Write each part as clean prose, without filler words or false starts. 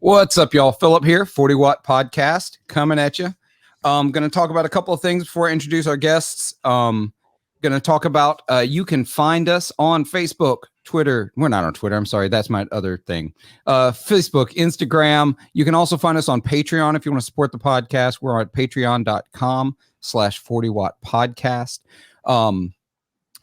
What's up, y'all? Phillip here, 40 Watt Podcast, coming at you. I'm going to talk about a couple of things before I introduce our guests. Going to talk about you can find us on Facebook, Twitter. We're not on Twitter. I'm sorry. That's my other thing. Facebook, Instagram. You can also find us on Patreon if you want to support the podcast. We're at patreon.com/40 Watt Podcast.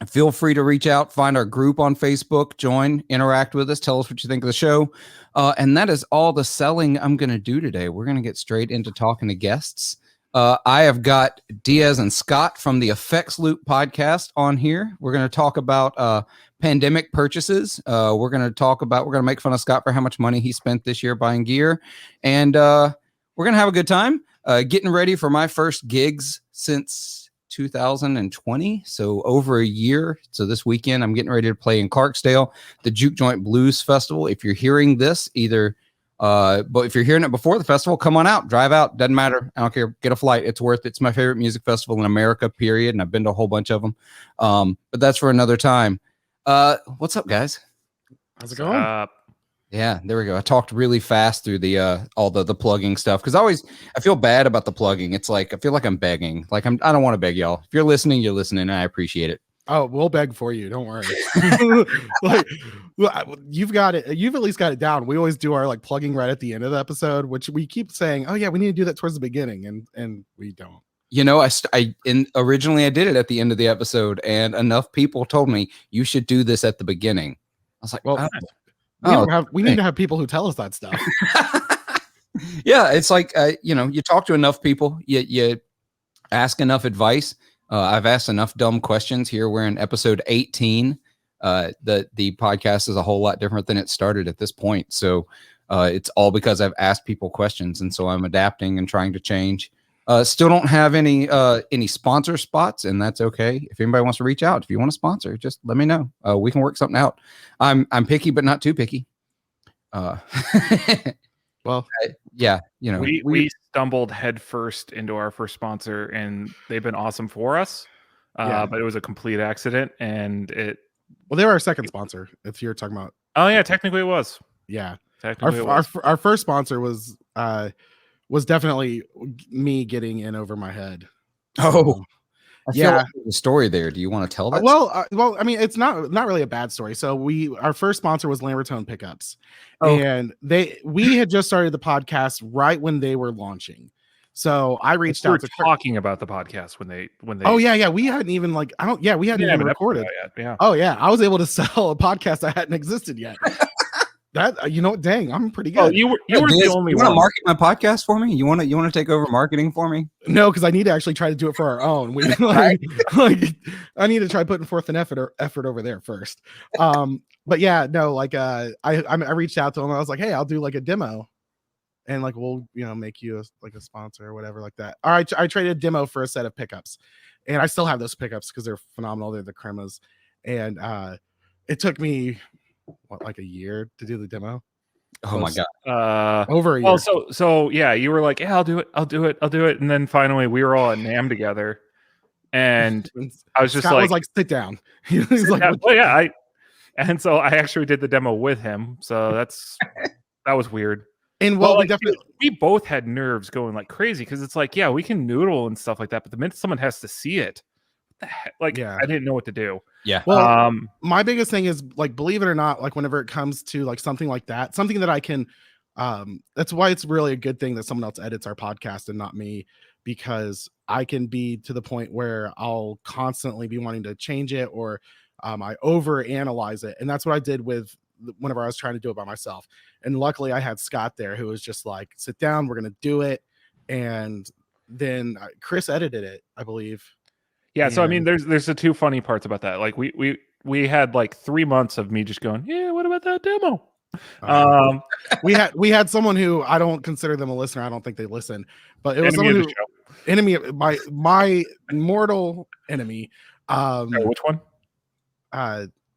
Feel free to reach out, find our group on Facebook, join, interact with us, tell us what you think of the show. And that is all the selling I'm going to do today. We're going to get straight into talking to guests. I have got Diaz and Scott from the Effects Loop podcast on here. We're going to talk about pandemic purchases. We're going to make fun of Scott for how much money he spent this year buying gear. And we're going to have a good time getting ready for my first gigs since 2020, so over a year. So this weekend I'm getting ready to play in Clarksdale, the Juke Joint Blues Festival. If you're hearing this but if you're hearing it before the festival, come on out, drive out, doesn't matter, I don't care, get a flight, it's worth it. It's my favorite music festival in America, period, and I've been to a whole bunch of them, but that's for another time. What's up, guys? How's it going? Yeah, there we go. I talked really fast through the all the plugging stuff because I feel bad about the plugging. It's like I feel like I'm begging. Like I don't want to beg y'all. If you're listening, you're listening, and I appreciate it. Oh, we'll beg for you. Don't worry. Like you've got it. You've at least got it down. We always do our like plugging right at the end of the episode, which we keep saying, "Oh yeah, we need to do that towards the beginning," and we don't. You know, originally I did it at the end of the episode, and enough people told me you should do this at the beginning. I was like, well. We need to have people who tell us that stuff. Yeah, it's like you talk to enough people, you ask enough advice. I've asked enough dumb questions here. We're in episode 18. The podcast is a whole lot different than it started at this point. So it's all because I've asked people questions, and so I'm adapting and trying to change. Still don't have any sponsor spots, and that's okay. If anybody wants to reach out, if you want to sponsor, just let me know. We can work something out. I'm picky, but not too picky. Well, yeah, we stumbled headfirst into our first sponsor, and they've been awesome for us. But it was a complete accident, and they were our second sponsor. If you're talking about, oh yeah, technically it was. Yeah, technically our first sponsor was definitely me getting in over my head. Oh, I feel like there's a story there. Do you want to tell that? Well, I mean, it's not really a bad story. So our first sponsor was Lambertone Pickups, and we had just started the podcast right when they were launching. So I reached out to talking about the podcast when they. Oh yeah, we hadn't even we hadn't even recorded. Yeah. Oh yeah, I was able to sell a podcast that hadn't existed yet. That dang, I'm pretty good. Oh, you were the only one. You want to market my podcast for me? You want to take over marketing for me? No, because I need to actually try to do it for our own. We I need to try putting forth an effort over there first. But yeah, no, I reached out to him. I was like, hey, I'll do like a demo, and like we'll make you a sponsor or whatever like that. All right, I traded a demo for a set of pickups, and I still have those pickups because they're phenomenal. They're the cremas, and it took me like a year to do the demo. Oh my god. Over a year. Well, so yeah, you were like, yeah, I'll do it, and then finally we were all at NAMM together, and I was just Scott was like, sit down. He's like, well, yeah, and so I actually did the demo with him, so that was weird. And we both had nerves going like crazy because it's like, yeah, we can noodle and stuff like that, but the minute someone has to see it, I didn't know what to do. Yeah. Well, my biggest thing is like, believe it or not, like whenever it comes to like something like that, something that I can, that's why it's really a good thing that someone else edits our podcast and not me, because I can be to the point where I'll constantly be wanting to change it, or I over analyze it. And that's what I did with whenever I was trying to do it by myself. And luckily I had Scott there who was just like, sit down, we're going to do it. And then Chris edited it, I believe. Yeah, so I mean, there's the two funny parts about that. Like we had like 3 months of me just going, yeah, what about that demo? We had someone who, I don't consider them a listener. I don't think they listen, but it was someone who my mortal enemy. Which one?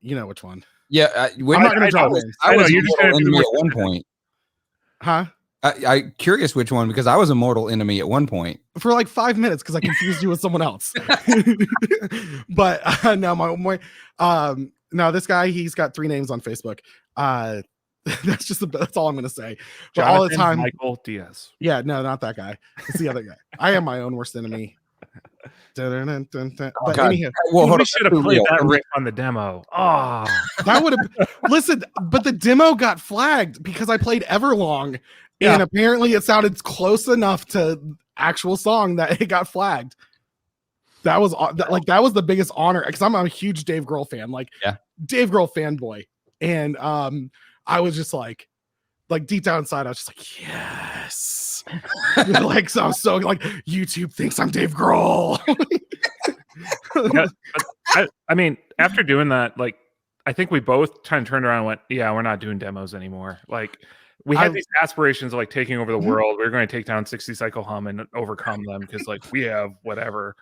You know which one? Yeah, I'm not gonna drop names. I was mortal enemy at one point. Huh? I'm curious which one, because I was a mortal enemy at one point for like 5 minutes because I confused you with someone else. But no, this guy, he's got 3 names on Facebook. That's all I'm gonna say. But Jonathan all the time, Michael Diaz. Yeah, no, not that guy. It's the other guy. I am my own worst enemy. But anyhow, well, we should have played that riff on the demo. Oh, that would have listen. But the demo got flagged because I played Everlong, and apparently it sounded close enough to actual song that it got flagged. That was the biggest honor because I'm a huge Dave Grohl fan, Dave Grohl fanboy, and I was just like deep down inside, I was just like, yes. So I'm so YouTube thinks I'm Dave Grohl. I mean, after doing that, I think we both kind of turned around and went, yeah, we're not doing demos anymore. We had these aspirations of taking over the world. We were going to take down 60 Cycle Hum and overcome them because we have whatever.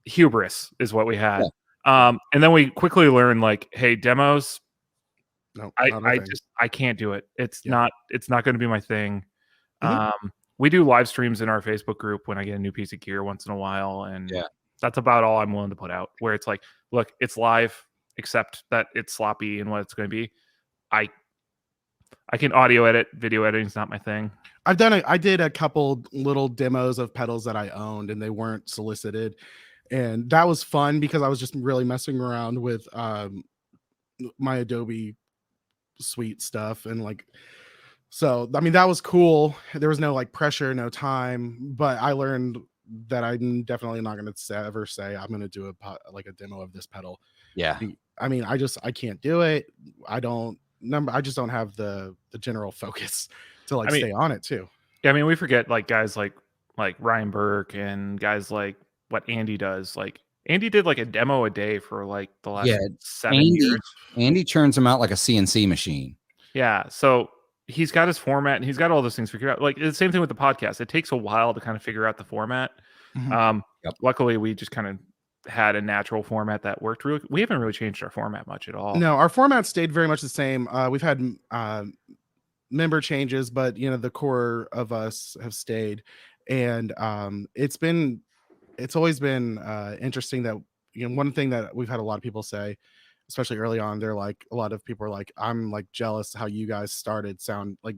Hubris is what we had. Yeah. And then we quickly learned hey, demos, no, I can't do it. It's not going to be my thing. We do live streams in our Facebook group when I get a new piece of gear once in a while, and that's about all I'm willing to put out. Where it's look, it's live, except that it's sloppy and what it's going to be. I can audio edit, video editing's not my thing. I did a couple little demos of pedals that I owned, and they weren't solicited, and that was fun because I was just really messing around with my Adobe Suite stuff, and so I mean that was cool. There was no pressure, no time, but I learned that I'm definitely not going to ever say I'm going to do a demo of this pedal. Yeah, I mean I can't do it. I just don't have the general focus to stay on it too. Yeah, I mean we forget guys like Ryan Burke and guys like what Andy does. Andy did a demo a day for the last 7 years. Andy churns them out like a CNC machine. Yeah, so he's got his format and he's got all those things figured out. The same thing with the podcast. It takes a while to kind of figure out the format. Luckily, we just kind of had a natural format that worked. We haven't really changed our format much at all. No, our format stayed very much the same. We've had member changes, but the core of us have stayed, and it's always been interesting that one thing that we've had a lot of people say, especially early on, they're a lot of people are I'm jealous how you guys started.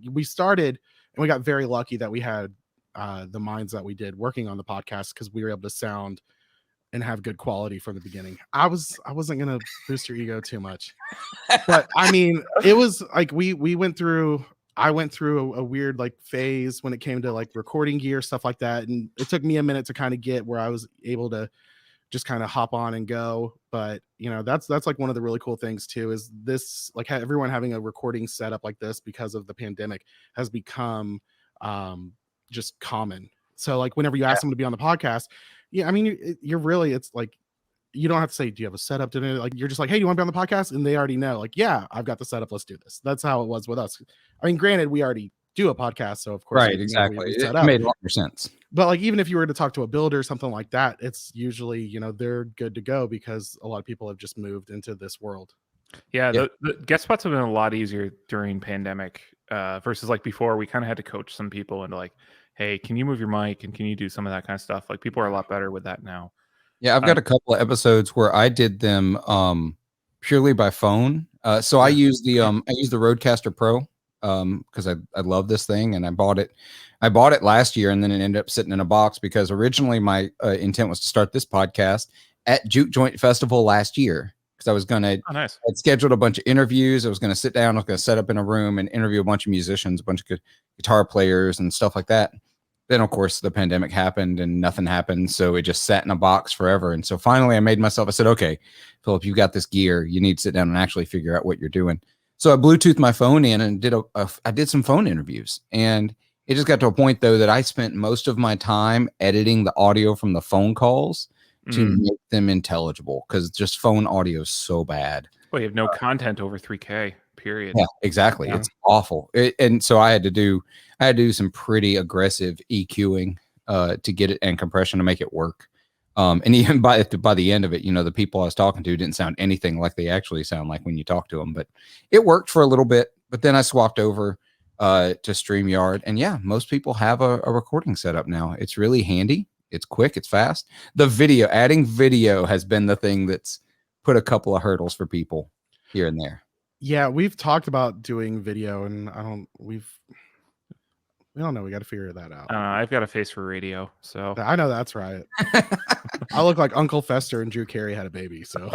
We started and we got very lucky that we had the minds that we did working on the podcast because we were able to sound and have good quality from the beginning. I wasn't gonna boost your ego too much, but I mean it was we went through. I went through a weird phase when it came to recording gear, stuff like that. And it took me a minute to kind of get where I was able to just kind of hop on and go. But that's one of the really cool things too, is this, everyone having a recording setup like this because of the pandemic has become just common. So whenever you ask someone to be on the podcast, I mean, you're really, it's you don't have to say, do you have a setup? You're just hey, do you want to be on the podcast? And they already know, yeah, I've got the setup. Let's do this. That's how it was with us. I mean, granted, we already do a podcast, so of course, right, exactly. It made a lot more sense. But even if you were to talk to a builder or something like that, it's usually, they're good to go because a lot of people have just moved into this world. Yeah, the guest spots have been a lot easier during pandemic versus before. We kind of had to coach some people into hey, can you move your mic and can you do some of that kind of stuff? People are a lot better with that now. Yeah, I've got a couple of episodes where I did them purely by phone. So I use the Rodecaster Pro because I love this thing, and I bought it last year, and then it ended up sitting in a box because originally my intent was to start this podcast at Juke Joint Festival last year because I was gonna. Oh, nice. I'd scheduled a bunch of interviews. I was gonna sit down. I was gonna set up in a room and interview a bunch of musicians, a bunch of guitar players, and stuff like that. Then, of course, the pandemic happened and nothing happened. So it just sat in a box forever. And so finally I said, okay, Phillip, you've got this gear. You need to sit down and actually figure out what you're doing. So I Bluetoothed my phone in and I did some phone interviews. And it just got to a point, though, that I spent most of my time editing the audio from the phone calls to make them intelligible because just phone audio is so bad. Well, you have no content over 3K. Period. Yeah, exactly. Yeah. It's awful. And so I had to do some pretty aggressive EQing to get it and compression to make it work. And even by the end of it, the people I was talking to didn't sound anything like they actually sound like when you talk to them. But it worked for a little bit. But then I swapped over to StreamYard, and most people have a recording setup now. It's really handy. It's quick. It's fast. Adding video has been the thing that's put a couple of hurdles for people here and there. Yeah, we've talked about doing video, and we don't know. We got to figure that out. I've got a face for radio, so I know that's right. I look like Uncle Fester and Drew Carey had a baby. So,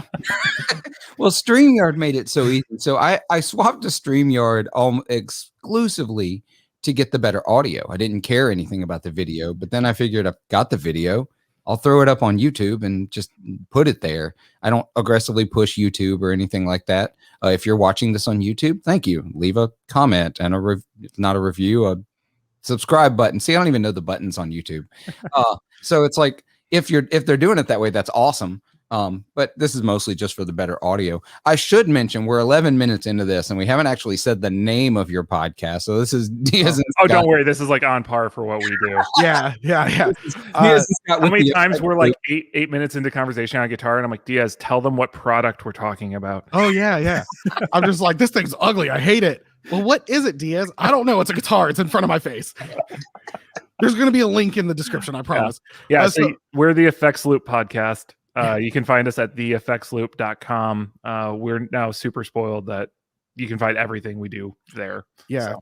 well, StreamYard made it so easy. So I swapped to StreamYard exclusively to get the better audio. I didn't care anything about the video, but then I figured I've got the video. I'll throw it up on YouTube and just put it there. I don't aggressively push YouTube or anything like that. If you're watching this on YouTube, thank you. Leave a comment and not a review, a subscribe button. See, I don't even know the buttons on YouTube. So it's like, if they're doing it that way, that's awesome. But this is mostly just for the better audio. I should mention we're 11 minutes into this and we haven't actually said the name of your podcast. So this is Diaz and Scott. Don't worry, this is like on par for what we do. yeah. How many times we're like 8 minutes into conversation on guitar and I'm like, Diaz, tell them what product we're talking about. Oh yeah. I'm just like, this thing's ugly. I hate it. Well, what is it, Diaz? I don't know. It's a guitar. It's in front of my face. There's going to be a link in the description, I promise. Yeah, so we're the Effects Loop podcast. You can find us at theeffectsloop.com. We're now super spoiled that you can find everything we do there. Yeah.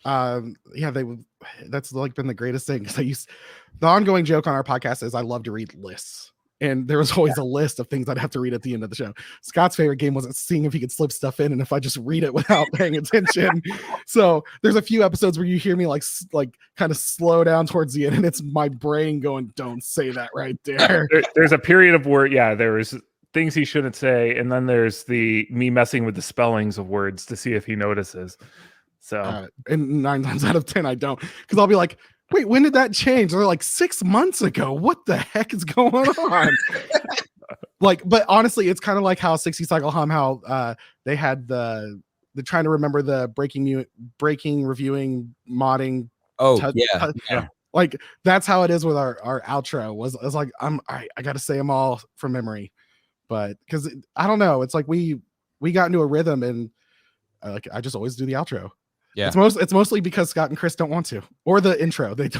That's like been the greatest thing, because the ongoing joke on our podcast is I love to read lists. And there was always a list of things I'd have to read at the end of the show. Scott's favorite game wasn't seeing if he could slip stuff in and if I just read it without paying attention. So there's a few episodes where you hear me like kind of slow down towards the end, and it's my brain going, "Don't say that right there." There's a period of where there's things he shouldn't say, and then there's me messing with the spellings of words to see if he notices. So and 9 times out of 10 I don't, because I'll be like, wait, when did that change? They're like 6 months ago. What the heck is going on? But honestly, it's kind of like how 60 Cycle Hum, how they had the trying to remember the breaking, reviewing, modding. Yeah. Like that's how it is with our outro. Was like I got to say them all from memory, but because I don't know, it's like we got into a rhythm, and I just always do the outro. Yeah, it's mostly because Scott and Chris don't want to, or the intro. They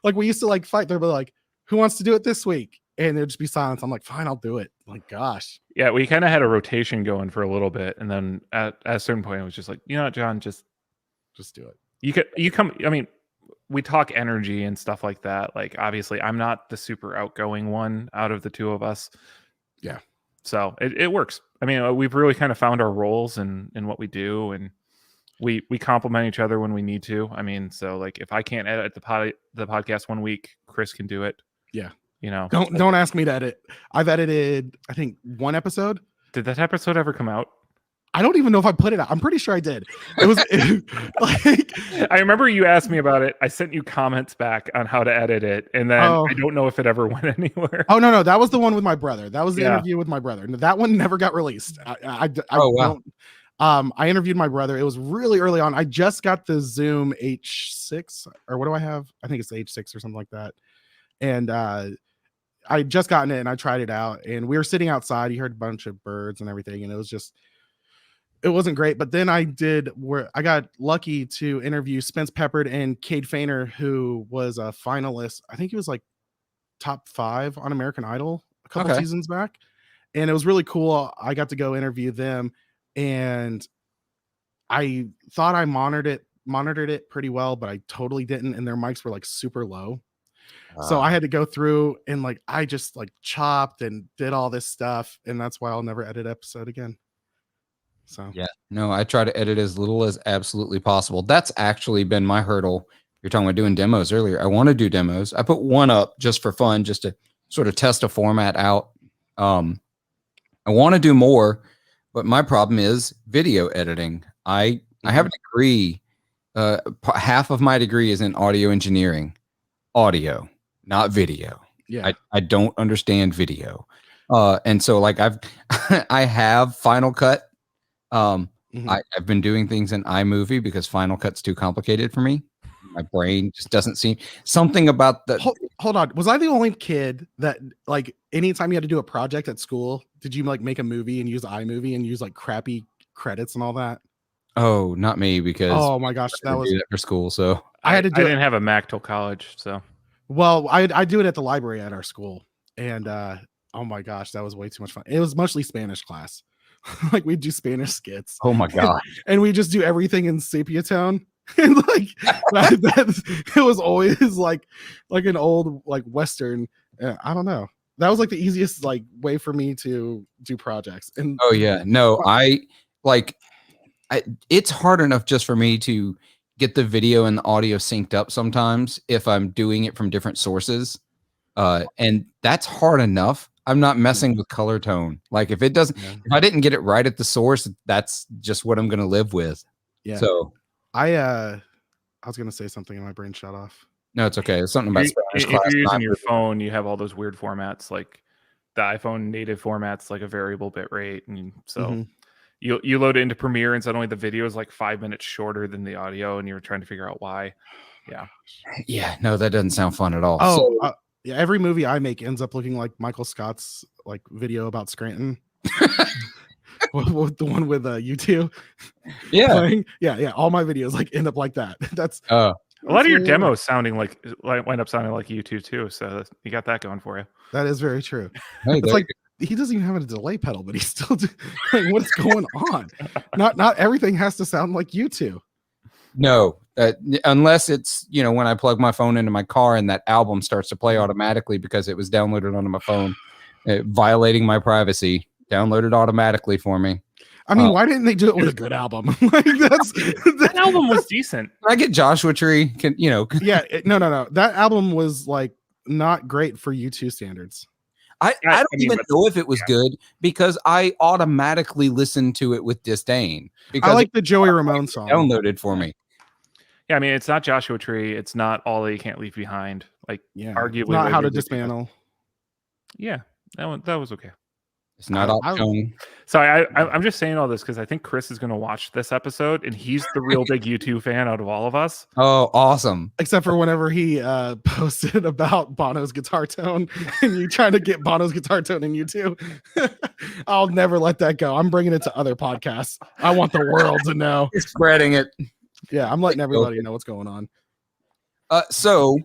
like, we used to like fight. They'd be like, "Who wants to do it this week?" And there'd just be silence. I'm like, "Fine, I'll do it." Like, gosh. Yeah, we kind of had a rotation going for a little bit, and then at a certain point, it was just like, you know what, John, just do it. You come. I mean, we talk energy and stuff like that. Like, obviously, I'm not the super outgoing one out of the two of us. Yeah. So it works. I mean, we've really kind of found our roles in what we do, and we complement each other when we need to. I mean, so like if I can't edit the podcast one week, Chris can do it. Yeah. You know, don't ask me to edit. I've edited, I think, 1 episode. Did that episode ever come out? I don't even know if I put it out. I'm pretty sure I did. It was like, I remember you asked me about it. I sent you comments back on how to edit it, and then I don't know if it ever went anywhere. Oh no, that was the one with my brother. That was the interview with my brother. That one never got released. I interviewed my brother. It was really early on. I just got the Zoom H6, or what do I have? I think it's the H6 or something like that. And I just gotten it and I tried it out, and we were sitting outside. You heard a bunch of birds and everything, and it wasn't great. But then I got lucky to interview Spence Peppard and Cade Fainer, who was a finalist. I think he was like top 5 on American Idol a couple seasons back. And it was really cool. I got to go interview them, and I thought I monitored it pretty well, but I totally didn't. And their mics were like super low. So I had to go through and like, I just like chopped and did all this stuff. And that's why I'll never edit episode again. So yeah, no, I try to edit as little as absolutely possible. That's actually been my hurdle. You're talking about doing demos earlier. I want to do demos. I put one up just for fun, just to sort of test a format out. I want to do more, but my problem is video editing. I have a degree. Half of my degree is in audio engineering. Audio, not video. Yeah, I don't understand video. And so like I have Final Cut. I've been doing things in iMovie because Final Cut's too complicated for me. My brain just doesn't seem something about the. Hold on. Was I the only kid that like anytime you had to do a project at school, did you like make a movie and use iMovie and use like crappy credits and all that? Oh, not me, because oh my gosh, that was for school. So I had to do. I didn't have a Mac till college, so. Well, I do it at the library at our school, and oh my gosh, that was way too much fun. It was mostly Spanish class, like we do Spanish skits. Oh my god. And we just do everything in sepia tone. And like it was always like an old like Western. I don't know. That was like the easiest like way for me to do projects. And Oh yeah, no, it's hard enough just for me to get the video and the audio synced up sometimes if I'm doing it from different sources. And that's hard enough. I'm not messing with color tone. Like if it doesn't, if I didn't get it right at the source, that's just what I'm going to live with. Yeah. So I was going to say something and my brain shut off. no, it's okay. It's something about Spanish if class. you're using your phone, you have all those weird formats, like the iPhone native formats, like a variable bit rate. And so you load it into Premiere and suddenly the video is like 5 minutes shorter than the audio and you're trying to figure out why. Yeah. Yeah, no, that doesn't sound fun at all. Oh, so, yeah, every movie I make ends up looking like Michael Scott's like video about Scranton. The one with U2. Yeah. Playing. Yeah. All my videos like end up like that. That's a lot of your demos sounding like wind up sounding like U2 too. So you got that going for you. That is very true. Hey, it's like he doesn't even have a delay pedal, but he's still like, what's going on? Not everything has to sound like U2. No, unless it's, you know, when I plug my phone into my car and that album starts to play automatically because it was downloaded onto my phone, violating my privacy, downloaded automatically for me. I mean, why didn't they do it with a good album? Like that album was decent. I get Joshua Tree, no. That album was like not great for U2 standards. I don't even know if it was good because I automatically listened to it with disdain. Because I like the Joey Ramone song downloaded for me. Yeah, I mean, it's not Joshua Tree. It's not All That You Can't Leave Behind. Like, arguably, not How to Dismantle. Yeah, that was okay. It's not option. Sorry, I'm just saying all this because I think Chris is going to watch this episode, and he's the real big U2 fan out of all of us. Oh, awesome! Except for whenever he posted about Bono's guitar tone, and you trying to get Bono's guitar tone in U2. I'll never let that go. I'm bringing it to other podcasts. I want the world to know. Spreading it. Yeah, I'm letting everybody know what's going on. So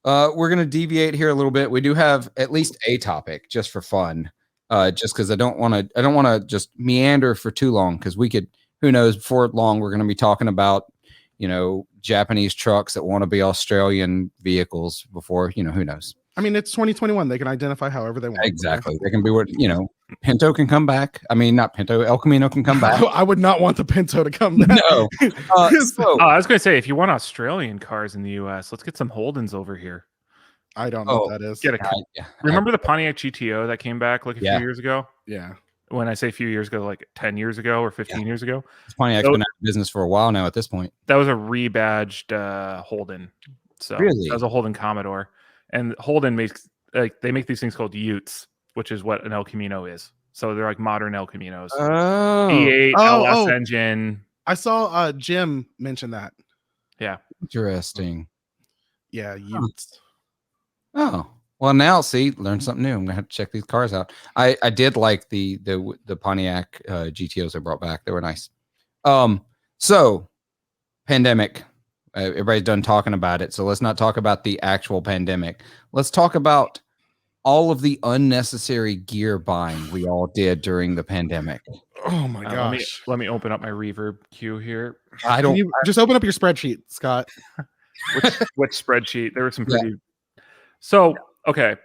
we're going to deviate here a little bit. We do have at least a topic just for fun. Just because I don't want to just meander for too long, because we could, who knows, before long we're going to be talking about, you know, Japanese trucks that want to be Australian vehicles before, you know, who knows. I mean, it's 2021. They can identify however they want. Exactly. They can be what, you know, Pinto can come back. I mean, not Pinto, El Camino can come back. I would not want the Pinto to come back. No. I was going to say, if you want Australian cars in the U.S., let's get some Holdens over here. I don't know what that is. Remember the Pontiac GTO that came back like a few years ago? Yeah. When I say a few years ago, like 10 years ago or 15 years ago. Pontiac's been out of business for a while now at this point. That was a rebadged Holden. So really? That was a Holden Commodore. And Holden makes, like, they make these things called Utes, which is what an El Camino is. So they're like modern El Caminos. Oh. E8, LS engine. I saw Jim mention that. Yeah. Interesting. Yeah, Utes. Oh, well, now see, learn something new. I'm gonna have to check these cars out. I did like the Pontiac GTOs I brought back. They were nice. So pandemic. Everybody's done talking about it, so let's not talk about the actual pandemic. Let's talk about all of the unnecessary gear buying we all did during the pandemic. Oh my gosh! Let me open up my reverb queue here. Just open up your spreadsheet, Scott. Which spreadsheet? There were some pretty. So, okay.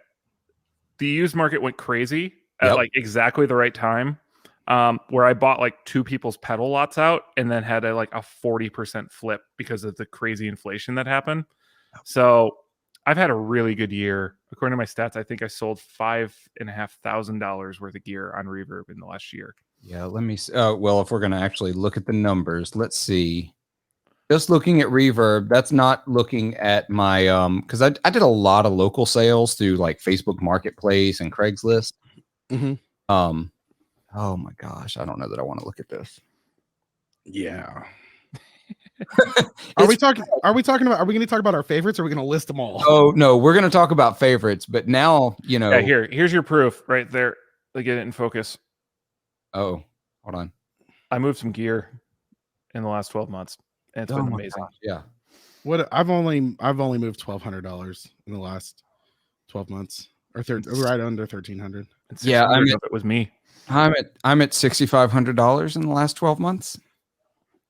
The used market went crazy at like exactly the right time, where I bought like two people's pedal lots out and then had a 40% flip because of the crazy inflation that happened. So I've had a really good year. According to my stats, I think I sold $5,500 worth of gear on Reverb in the last year. Yeah, let me see. Well, if we're going to actually look at the numbers, let's see. Just looking at Reverb, that's not looking at my because I did a lot of local sales through like Facebook Marketplace and Craigslist. Mm-hmm. Oh my gosh, I don't know that I want to look at this. Yeah. Are we going to talk about our favorites, or are we going to list them all? Oh no, we're going to talk about favorites, but now, you know. Yeah, here's your proof right there. Like, get it in focus. Oh, hold on. I moved some gear in the last 12 months. And it's been amazing. Gosh, yeah. What I've only moved $1,200 in the last 12 months, or right under 1,300. And Yeah, $600 if it was me. I'm at $6,500 in the last 12 months.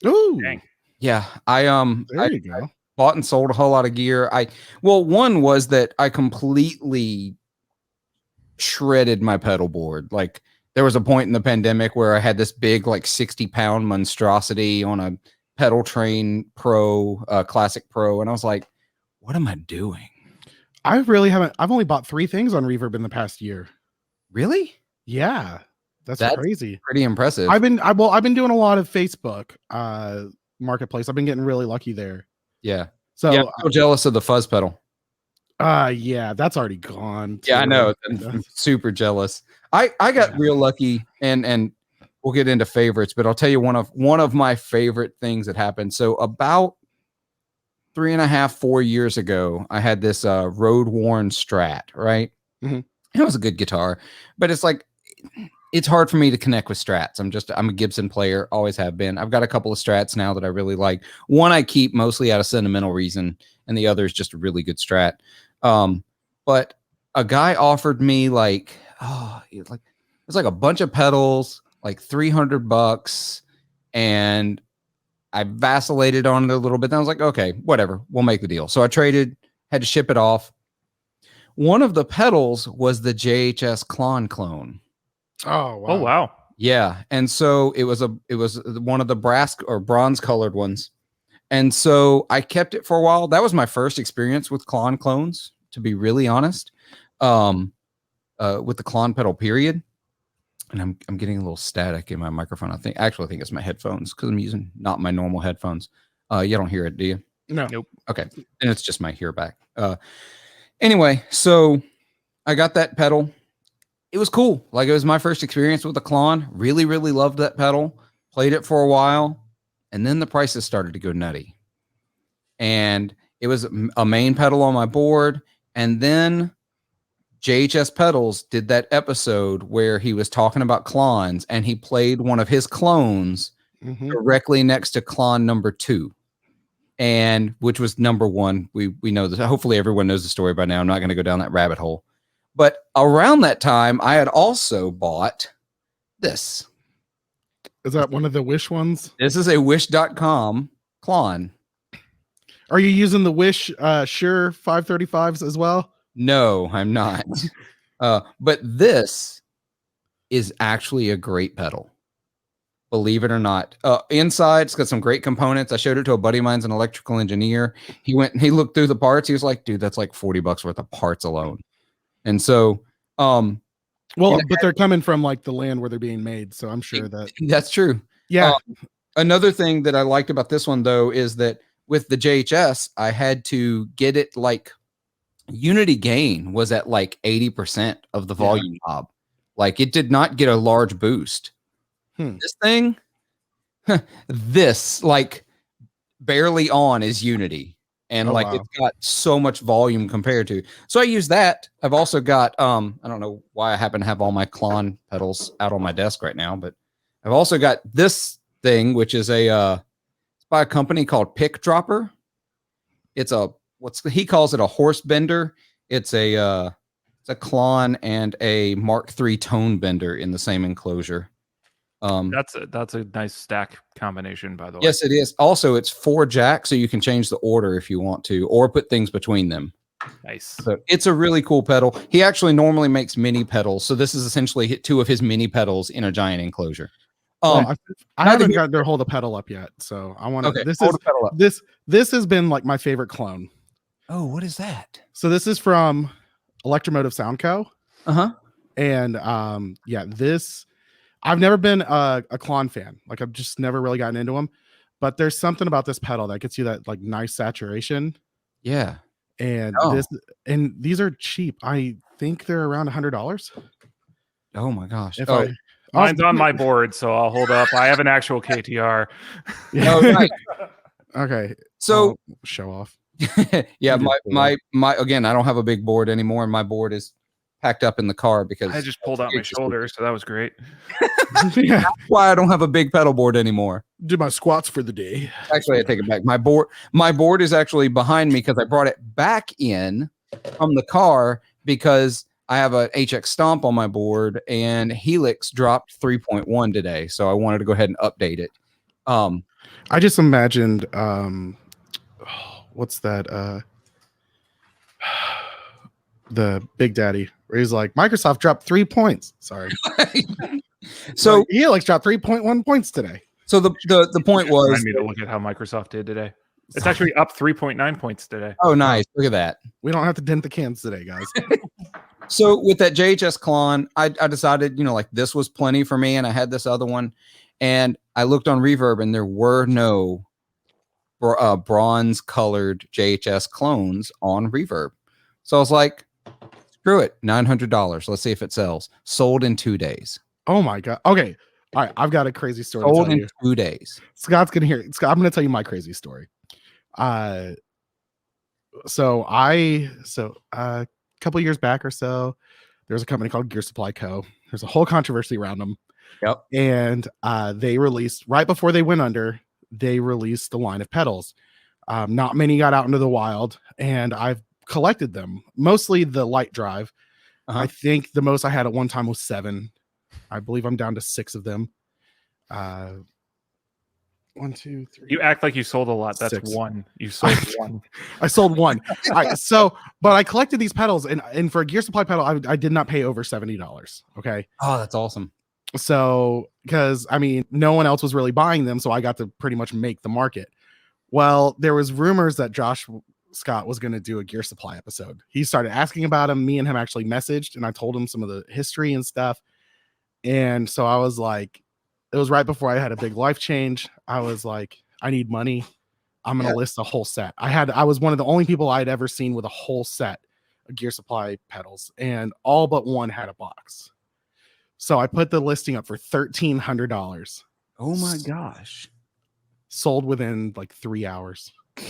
Ooh, Dang. Yeah, there I you go. bought and sold a whole lot of gear. One was that I completely shredded my pedal board. Like there was a point in the pandemic where I had this big, like 60-pound monstrosity on a Pedal Train Pro, Classic Pro, and I was like, "What am I doing?" I really haven't. I've only bought 3 things on Reverb in the past year. Really? Yeah, that's crazy. Pretty impressive. I've been doing a lot of Facebook marketplace. I've been getting really lucky there. Yeah. So yeah, I'm so jealous of the fuzz pedal. Yeah, that's already gone. Yeah, I too. know. I'm super jealous. I got real lucky, and we'll get into favorites, but I'll tell you one of my favorite things that happened. So about 3.5, 4 years ago, I had this road worn Strat, right? Mhm. It was a good guitar, but it's hard for me to connect with Strats. I'm a Gibson player, always have been. I've got a couple of Strats now that I really like. One I keep mostly out of sentimental reason, and the other is just a really good Strat. But a guy offered me it's like a bunch of pedals, like $300, and I vacillated on it a little bit. Then I was like, okay, whatever, we'll make the deal. So I traded, had to ship it off. One of the pedals was the JHS Klon clone. Oh wow. Oh wow. Yeah, and so it was one of the brass or bronze colored ones, and so I kept it for a while. That was my first experience with Klon clones, to be really honest, with the Klon pedal. Period. And I'm getting a little static in my microphone. I think it's my headphones because I'm using not my normal headphones. You don't hear it, do you? No. Nope. Okay, and it's just my hear back. Anyway, so I got that pedal. It was cool. Like it was my first experience with the Klon. Really, really loved that pedal. Played it for a while, and then the prices started to go nutty. And it was a main pedal on my board, and then JHS Pedals did that episode where he was talking about clones, and he played one of his clones directly next to clone number 2, and which was number 1. We know this. Hopefully everyone knows the story by now. I'm not going to go down that rabbit hole. But around that time, I had also bought this. Is that one of the Wish ones? This is a Wish.com Klon. Are you using the Wish Shure 535s as well? No, I'm not. But this is actually a great pedal. Believe it or not. Inside, it's got some great components. I showed it to a buddy of mine's, an electrical engineer. He went and he looked through the parts. He was like, dude, that's like $40 worth of parts alone. And so, but they're coming from like the land where they're being made. So I'm sure that's true. Yeah. Another thing that I liked about this one, though, is that with the JHS, I had to get it like unity gain was at like 80% of the volume knob. Like it did not get a large boost. This thing, this like barely on is unity. And it's got so much volume compared to. So I use that. I've also got, I don't know why I happen to have all my Klon pedals out on my desk right now, but I've also got this thing, which is it's by a company called Pick Dropper. It's he calls it a horse bender. It's a Klon and a Mark III tone bender in the same enclosure. That's a nice stack combination, by the way. Yes, it is. Also, it's 4 jacks, so you can change the order if you want to, or put things between them. Nice. So it's a really cool pedal. He actually normally makes mini pedals, so this is essentially 2 of his mini pedals in a giant enclosure. I haven't got their hold a pedal up yet, so I want to. Okay, this has been like my favorite clone. Oh, what is that? So this is from Electromotive Sound Co. And this. I've never been a Klon fan. Like I've just never really gotten into them, but there's something about this pedal that gets you that like nice saturation. Yeah. And these are cheap. I think they're around $100. Oh my gosh. Mine's on my board, so I'll hold up. I have an actual KTR. Right. Okay. So show off. Yeah, my again, I don't have a big board anymore, and my board is packed up in the car because I just pulled out my shoulder, so that was great. That's why I don't have a big pedal board anymore. Do my squats for the day. Actually, I take it back. My board is actually behind me because I brought it back in from the car because I have a HX Stomp on my board, and Helix dropped 3.1 today, so I wanted to go ahead and update it. I just imagined what's that? The Big Daddy, where he's like, Microsoft dropped 3 points. Sorry. So like, Helix dropped 3.1 points today. So the point was, remind me to look at how Microsoft did today. It's actually up 3.9 points today. Oh, nice! Look at that. We don't have to dent the cans today, guys. So with that JHS Klon, I decided, like this was plenty for me, and I had this other one, and I looked on Reverb, and there were no bronze colored JHS clones on Reverb. So I was like, screw it, $900. Let's see if it sells. Sold in 2 days. Oh my god. Okay. All right. I've got a crazy story. Sold in 2 days. Scott's gonna hear it. Scott, I'm gonna tell you my crazy story. So a couple years back or so, there's a company called Gear Supply Co. There's a whole controversy around them. Yep. And they released, right before they went under, they released a line of pedals. Not many got out into the wild, and I've collected them, mostly the light drive. I think the most I had at one time was 7. I believe I'm down to 6 of them. 1, 2, 3. You act like you sold a lot. That's 6. 1. You sold 1. I sold 1. All right, but I collected these pedals, and for a Gear Supply pedal, I did not pay over $70. Okay. Oh, that's awesome. So, because I mean, no one else was really buying them, so I got to pretty much make the market. Well, there was rumors that Josh Scott was going to do a Gear Supply episode. He started asking about him. Me and him actually messaged, and I told him some of the history and stuff. And so I was like, it was right before I had a big life change. I was like, I need money. I'm going to list a whole set. I was one of the only people I'd ever seen with a whole set of Gear Supply pedals, and all but one had a box. So I put the listing up for $1,300. Oh my gosh. Sold within like 3 hours. And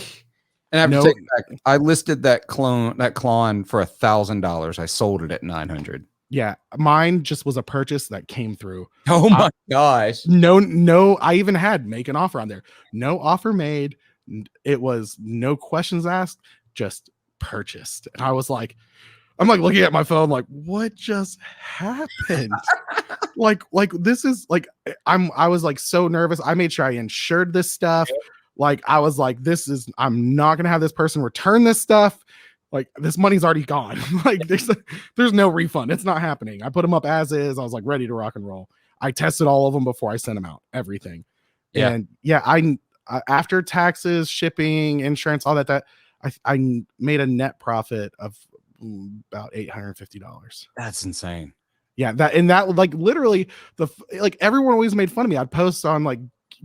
I have to take it back. I listed that klon for $1,000. I sold it at $900. Yeah, mine just was a purchase that came through. Oh my gosh. No, I even had make an offer on there. No offer made. It was no questions asked, just purchased. And I was like, I'm like looking at my phone, like, what just happened? like this is like, I was like so nervous. I made sure I insured this stuff. Like, I was like, I'm not gonna have this person return this stuff. Like, this money's already gone. Like, there's no refund. It's not happening. I put them up as is. I was like ready to rock and roll. I tested all of them before I sent them out. Everything. Yeah. And yeah, I after taxes, shipping, insurance, all that I made a net profit of about $850. That's insane. Yeah, that like literally everyone always made fun of me. I'd post on like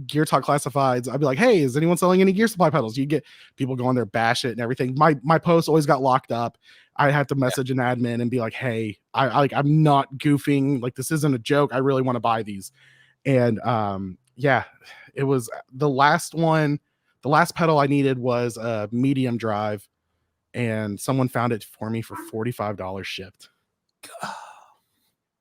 Gear Talk Classifieds. I'd be like, hey, is anyone selling any Gear Supply pedals? You get people going there, bash it and everything. My posts always got locked up. I had to message an admin and be like, hey, I'm not goofing. Like, this isn't a joke. I really want to buy these. And yeah, it was the last one. The last pedal I needed was a medium drive, and someone found it for me for $45 shipped.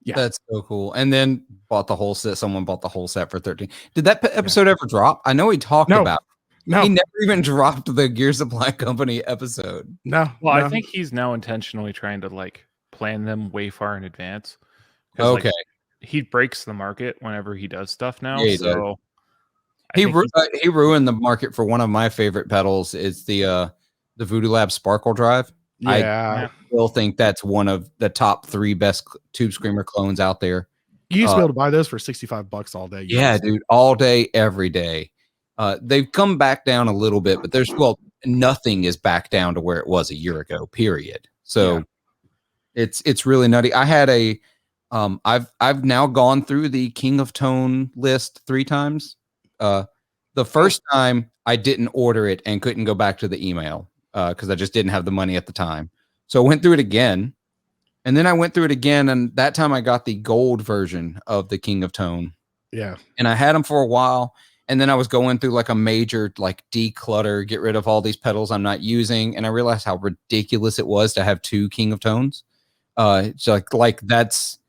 Yeah, that's so cool. And then bought the whole set. Someone bought the whole set for 13. Did that episode ever drop? I know he talked about. No, he never even dropped the Gear Supply Company episode. No. Well, I think he's now intentionally trying to like plan them way far in advance. Okay. Like, he breaks the market whenever he does stuff now. Yeah, so he ruined the market for one of my favorite pedals. It's the Voodoo Lab Sparkle Drive. Yeah, I still think that's one of the top 3 best Tube Screamer clones out there. You used to be able to buy those for $65 all day. Yeah, dude, all day, every day. They've come back down a little bit, but nothing is back down to where it was a year ago, period. So it's really nutty. I had I've now gone through the King of Tone list 3 times. The first time I didn't order it and couldn't go back to the email because I just didn't have the money at the time. So I went through it again, and then I went through it again, and that time I got the gold version of the King of Tone. Yeah. And I had them for a while, and then I was going through like a major like declutter, get rid of all these pedals I'm not using, and I realized how ridiculous it was to have 2 King of Tones. So like that's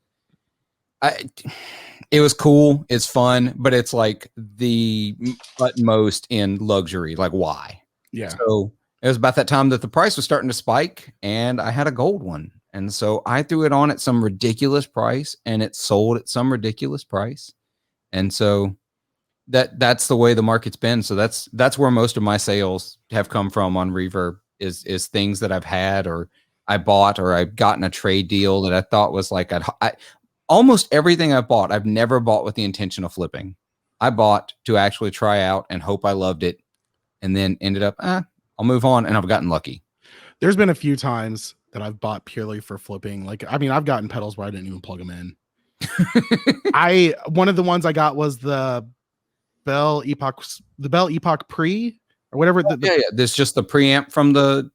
it was cool, it's fun, but it's like the utmost in luxury. Like, why? Yeah. So it was about that time that the price was starting to spike, and I had a gold one, And so I threw it on at some ridiculous price, and it sold at some ridiculous price. And so that's the way the market's been. So that's where most of my sales have come from on Reverb is things that I've had or I bought or I've gotten a trade deal that I thought was like I almost everything I've bought, I've never bought with the intention of flipping. I bought to actually try out and hope I loved it, and then ended up, I'll move on, and I've gotten lucky. There's been a few times that I've bought purely for flipping. Like, I mean, I've gotten pedals where I didn't even plug them in. One of the ones I got was the Bell Epoch Pre or whatever. Yeah. There's just the preamp from the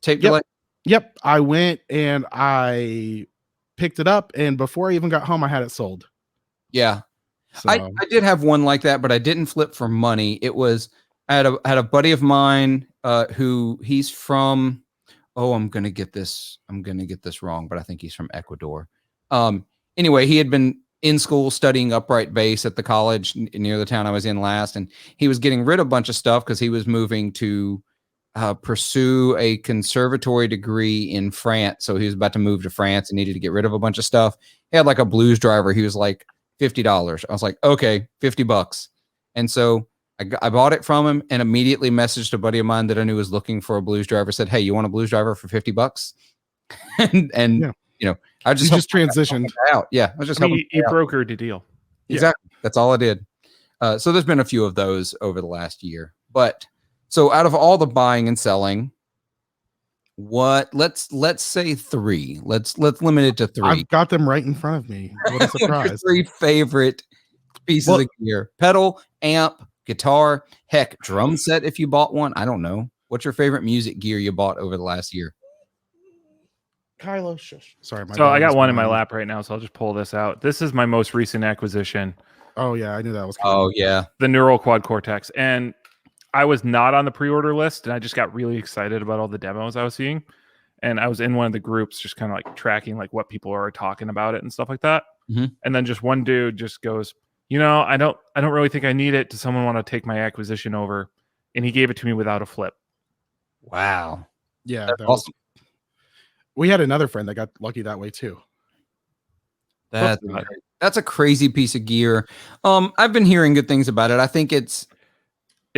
tape delay. Yep. I went and I picked it up, and before I even got home, I had it sold. Yeah. So. I did have one like that, but I didn't flip for money. It was I had a buddy of mine who he's from. Oh, I'm gonna get this wrong, but I think he's from Ecuador. Anyway, he had been in school studying upright bass at the college near the town I was in last, and he was getting rid of a bunch of stuff because he was moving to pursue a conservatory degree in France. So he was about to move to France and needed to get rid of a bunch of stuff. He had like a blues driver. He was like $50. I was like, okay, $50. And so I bought it from him and immediately messaged a buddy of mine that I knew was looking for a blues driver. Said, hey, you want a blues driver for $50? and yeah. You know, I just transitioned out. Yeah. I was just helping. You brokered a deal. Exactly. Yeah. That's all I did. So there's been a few of those over the last year, but so out of all the buying and selling, let's say 3. Let's limit it to 3. I've got them right in front of me. What a surprise. 3 favorite pieces of gear: pedal, amp, guitar, heck, drum set if you bought one. I don't know. What's your favorite music gear you bought over the last year? Kylo, shush. Sorry. So I got one in my lap right now, so I'll just pull this out. This is my most recent acquisition. Oh, yeah. I knew that was coming. Oh, yeah. The Neural Quad Cortex. And I was not on the pre-order list, and I just got really excited about all the demos I was seeing. And I was in one of the groups just kind of like tracking like what people are talking about it and stuff like that. Mm-hmm. And then just one dude just goes, I don't really think I need it. Does someone want to take my acquisition over? And he gave it to me without a flip. Wow. Yeah. That's awesome. We had another friend that got lucky that way too. That's a crazy piece of gear. I've been hearing good things about it. I think it's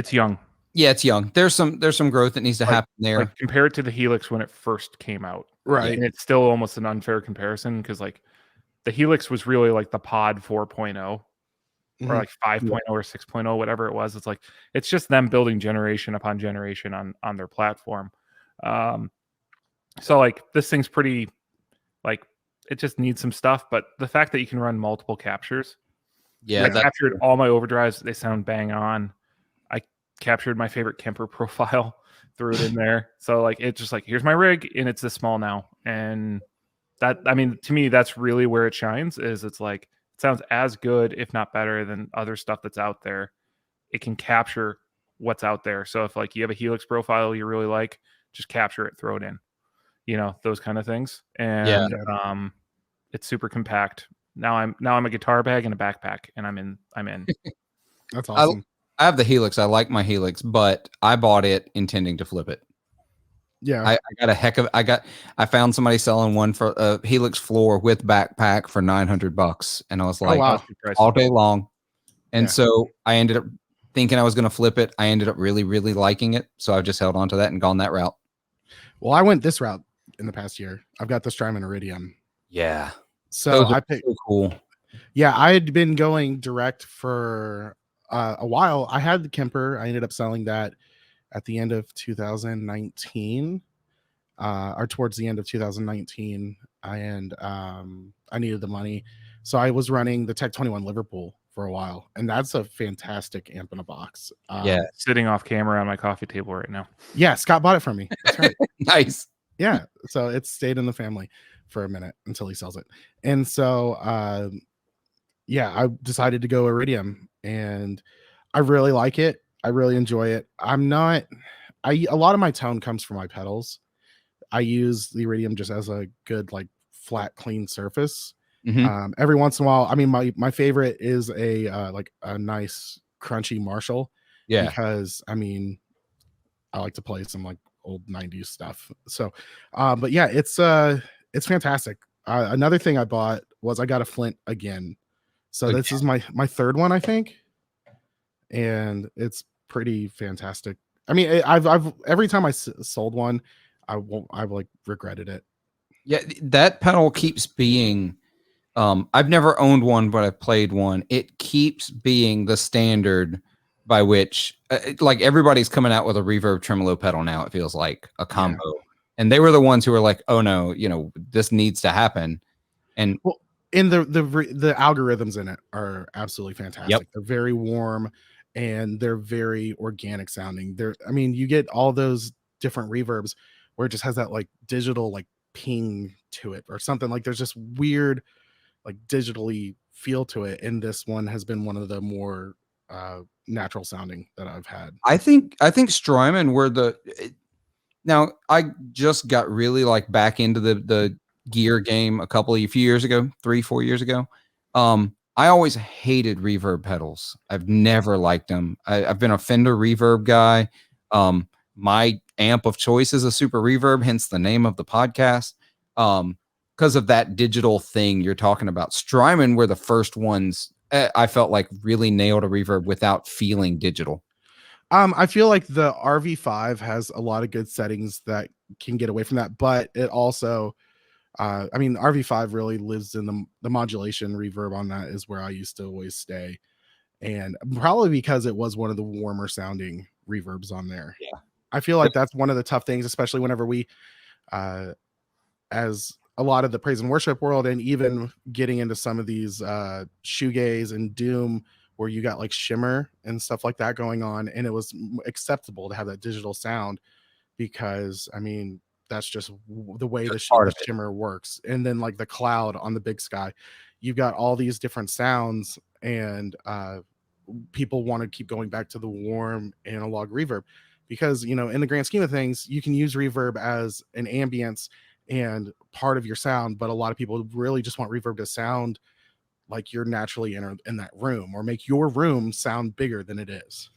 young. Yeah, it's young. There's some growth that needs to happen there. Like, compare it to the Helix when it first came out. Right. And it's still almost an unfair comparison because like the Helix was really like the Pod 4.0 or like 5.0 or 6.0, whatever it was. It's like it's just them building generation upon generation on their platform. So like this thing's pretty like it just needs some stuff, but the fact that you can run multiple captures. Yeah, I captured all my overdrives. They sound bang on. I captured my favorite Kemper profile, threw it in there. So like it's just like here's my rig, and it's this small now. And that, I mean, to me, that's really where it shines. Is it's like it sounds as good, if not better, than other stuff that's out there. It can capture what's out there. So if like you have a Helix profile you really like, just capture it, throw it in. Those kind of things. And it's super compact. Now I'm a guitar bag and a backpack, and I'm in. That's awesome. I have the Helix. I like my Helix, but I bought it intending to flip it. Yeah. I found somebody selling one for a Helix floor with backpack for $900, and I was like, all day long. And so I ended up thinking I was going to flip it. I ended up really, really liking it. So I've just held on to that and gone that route. Well, I went this route in the past year. I've got the Strymon Iridium. Yeah. So I picked. So cool. Yeah, I had been going direct for a while. I had the Kemper. I ended up selling that at the end of 2019, or towards the end of 2019, and I needed the money, so I was running the Tech 21 Liverpool for a while, and that's a fantastic amp in a box. Sitting off camera on my coffee table right now. Yeah, Scott bought it from me. That's right. Nice. Yeah, so it stayed in the family for a minute until he sells it, and so I decided to go Iridium, and I really like it. I really enjoy it. A lot of my tone comes from my pedals. I use the Iridium just as a good like flat, clean surface. Mm-hmm. Every once in a while, I mean, my favorite is a nice crunchy Marshall. Yeah, because I mean, I like to play some like old 90s stuff. So, but yeah, it's it's fantastic. Another thing I bought was I got a Flint again. So this is my third one, I think, and it's pretty fantastic. I mean, I've every time I sold one, I've like regretted it. Yeah, that pedal keeps being. I've never owned one, but I've played one. It keeps being the standard by which, like, everybody's coming out with a reverb tremolo pedal now. It feels like a combo, and they were the ones who were like, "Oh no, this needs to happen." And well, and the algorithms in it are absolutely fantastic. Yep. They're very warm and they're very organic sounding. I mean, you get all those different reverbs where it just has that like digital like ping to it or something. Like there's just weird like digitally feel to it, and this one has been one of the more natural sounding that I've had. I think Strymon were now I just got really like back into the gear game a few years ago, 3-4 years ago. I always hated reverb pedals. I've never liked them. I've been a Fender reverb guy. My amp of choice is a super reverb, hence the name of the podcast. Because of that digital thing you're talking about. Strymon were the first ones I felt like really nailed a reverb without feeling digital. I feel like the RV5 has a lot of good settings that can get away from that, but it also, I mean, RV5 really lives in the modulation reverb on that is where I used to always stay, and probably because it was one of the warmer sounding reverbs on there. Yeah, I feel like that's one of the tough things, especially whenever we, as a lot of the praise and worship world, and even getting into some of these shoegaze and doom, where you got like shimmer and stuff like that going on, and it was acceptable to have that digital sound because I mean that's just the way the shimmer works. And then like the cloud on the big sky, you've got all these different sounds, and people want to keep going back to the warm analog reverb because in the grand scheme of things you can use reverb as an ambience and part of your sound, but a lot of people really just want reverb to sound like you're naturally in that room, or make your room sound bigger than it is.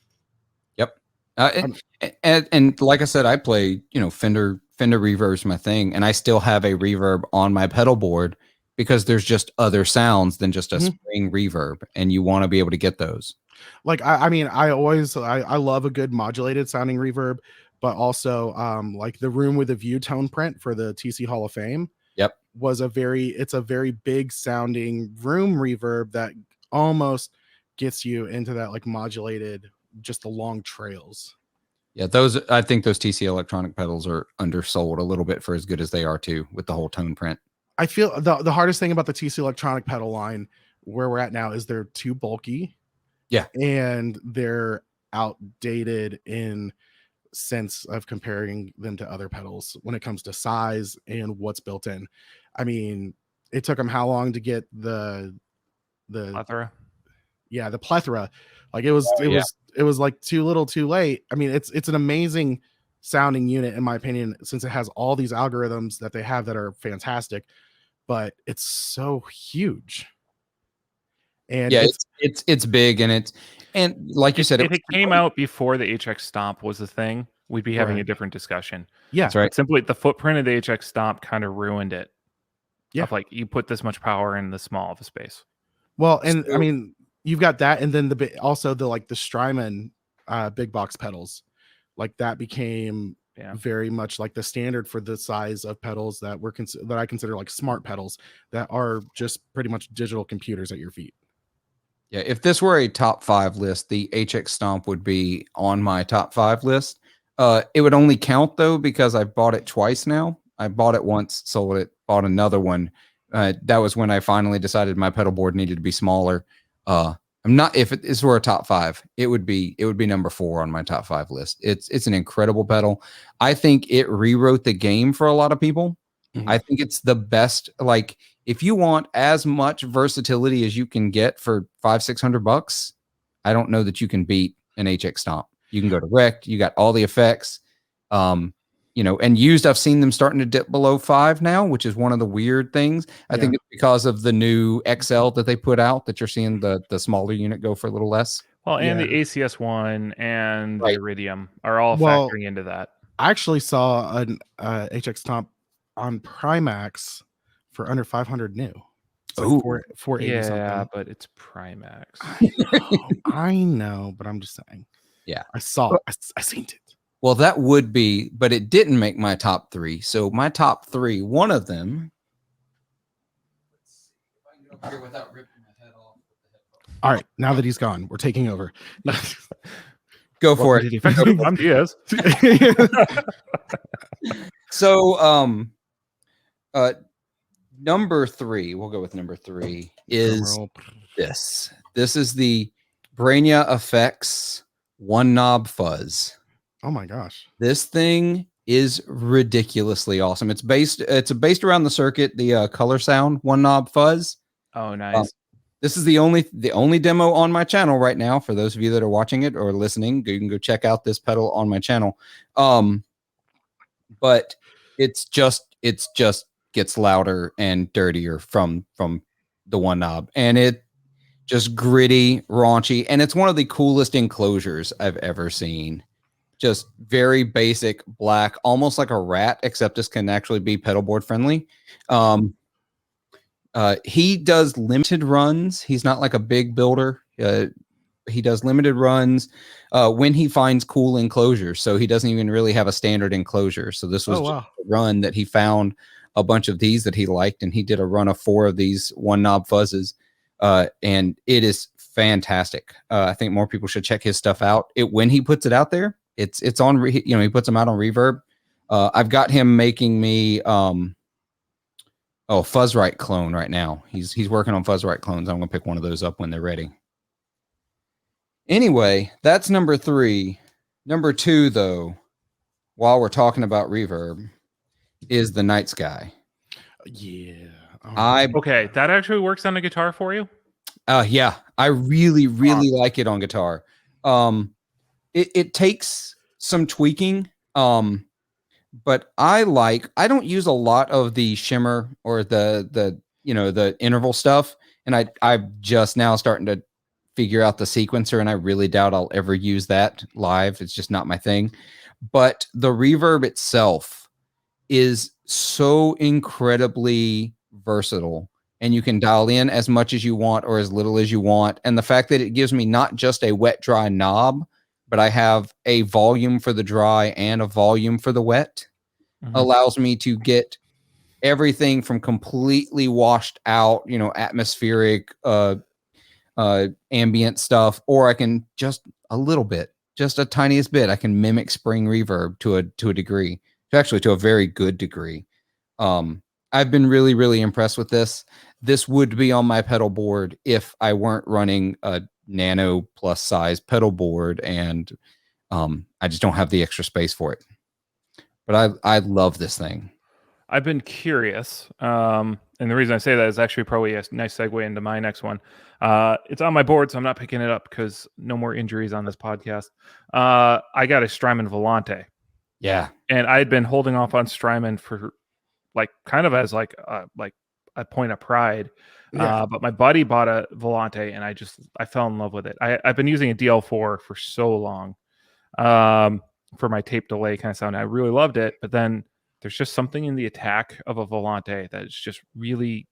Yep. And like I said, I play, Fender reverb's my thing, and I still have a reverb on my pedal board because there's just other sounds than just a spring reverb, and you want to be able to get those. Like I mean, I love a good modulated sounding reverb, but also like the Room with a View tone print for the TC Hall of Fame. Yep. It's a very big sounding room reverb that almost gets you into that like modulated, just the long trails. Yeah, I think those TC electronic pedals are undersold a little bit for as good as they are too, with the whole tone print. I feel the hardest thing about the TC electronic pedal line where we're at now is they're too bulky. Yeah. And they're outdated in sense of comparing them to other pedals when it comes to size and what's built in. I mean, it took them how long to get the plethora? Yeah, the plethora. Like it was like too little too late. I mean, it's an amazing sounding unit in my opinion, since it has all these algorithms that they have that are fantastic, but it's so huge. And yeah, it's big, and like you said, if it came out before the HX Stomp was a thing, we'd be having a different discussion. Yeah, that's right. But simply the footprint of the HX Stomp kind of ruined it. Yeah, like you put this much power in the small of a space. Well, and I mean, you've got that, and then also the Strymon big box pedals, like that became very much like the standard for the size of pedals that that I consider like smart pedals that are just pretty much digital computers at your feet. Yeah, if this were a top 5 list, the HX Stomp would be on my top 5 list. It would only count though because I bought it twice now. I bought it once, sold it, bought another one. That was when I finally decided my pedal board needed to be smaller. If this were a top 5, it would be number 4 on my top 5 list. It's an incredible pedal. I think it rewrote the game for a lot of people. Mm-hmm. I think it's the best. Like, if you want as much versatility as you can get for $500-600, I don't know that you can beat an HX Stomp. You can go direct. You got all the effects. And used, I've seen them starting to dip below 5 now, which is one of the weird things. I think it's because of the new XL that they put out that you're seeing the smaller unit go for a little less. Well, and the ACS1 and the Iridium are all factoring into that. I actually saw an HX Stomp on Primax for under 500 new. It's like Ooh. 480 Yeah, something. but it's Primax. I know, but I'm just saying. Yeah. I saw it. I seen it. Well, that would be, but it didn't make my top 3. So my top 3, one of them. Let's see if I can get up here without ripping my head off. All right, now that he's gone, we're taking over. Go for it. I'm Diaz. So, number 3, we'll go with number 3 is this. This is the Brainia Effects One Knob Fuzz. Oh my gosh. This thing is ridiculously awesome. It's based around the circuit, the Color Sound One Knob Fuzz. Oh, nice. This is the only demo on my channel right now. For those of you that are watching it or listening, you can go check out this pedal on my channel. But it's just gets louder and dirtier from the one knob, and it just gritty, raunchy, and it's one of the coolest enclosures I've ever seen. Just very basic black, almost like a rat, except this can actually be pedal board friendly. He does limited runs. He's not like a big builder. He does limited runs when he finds cool enclosures. So he doesn't even really have a standard enclosure. So this was just a run that he found a bunch of these that he liked, and he did a run of 4 of these one knob fuzzes. And it is fantastic. I think more people should check his stuff out. When he puts it out there, it's on, he puts them out on Reverb. I've got him making me, Fuzzrite clone right now. He's working on Fuzzrite clones. I'm going to pick one of those up when they're ready. Anyway, that's number 3. Number 2, though, while we're talking about reverb, is the Night Sky. Yeah. Okay, that actually works on a guitar for you? Yeah, I really like it on guitar. It takes some tweaking. But I don't use a lot of the shimmer or the interval stuff. And I'm just now starting to figure out the sequencer, and I really doubt I'll ever use that live. It's just not my thing. But the reverb itself is so incredibly versatile, and you can dial in as much as you want or as little as you want. And the fact that it gives me not just a wet dry knob, but I have a volume for the dry and a volume for the wet, allows me to get everything from completely washed out, atmospheric, ambient stuff, or I can just a little bit, just a tiniest bit. I can mimic spring reverb to a degree, to a very good degree. I've been really impressed with this. This would be on my pedal board if I weren't running a nano plus size pedal board, and I just don't have the extra space for it. But I love this thing. I've been curious, and the reason I say that is actually probably a nice segue into my next one. It's on my board, so I'm not picking it up because no more injuries on this podcast. I got a Strymon Volante. Yeah, and I had been holding off on Strymon for kind of as a point of pride. Yeah. But my buddy bought a Volante, and I fell in love with it. I've been using a DL4 for so long for my tape delay kind of sound. I really loved it, but then there's just something in the attack of a Volante that is just really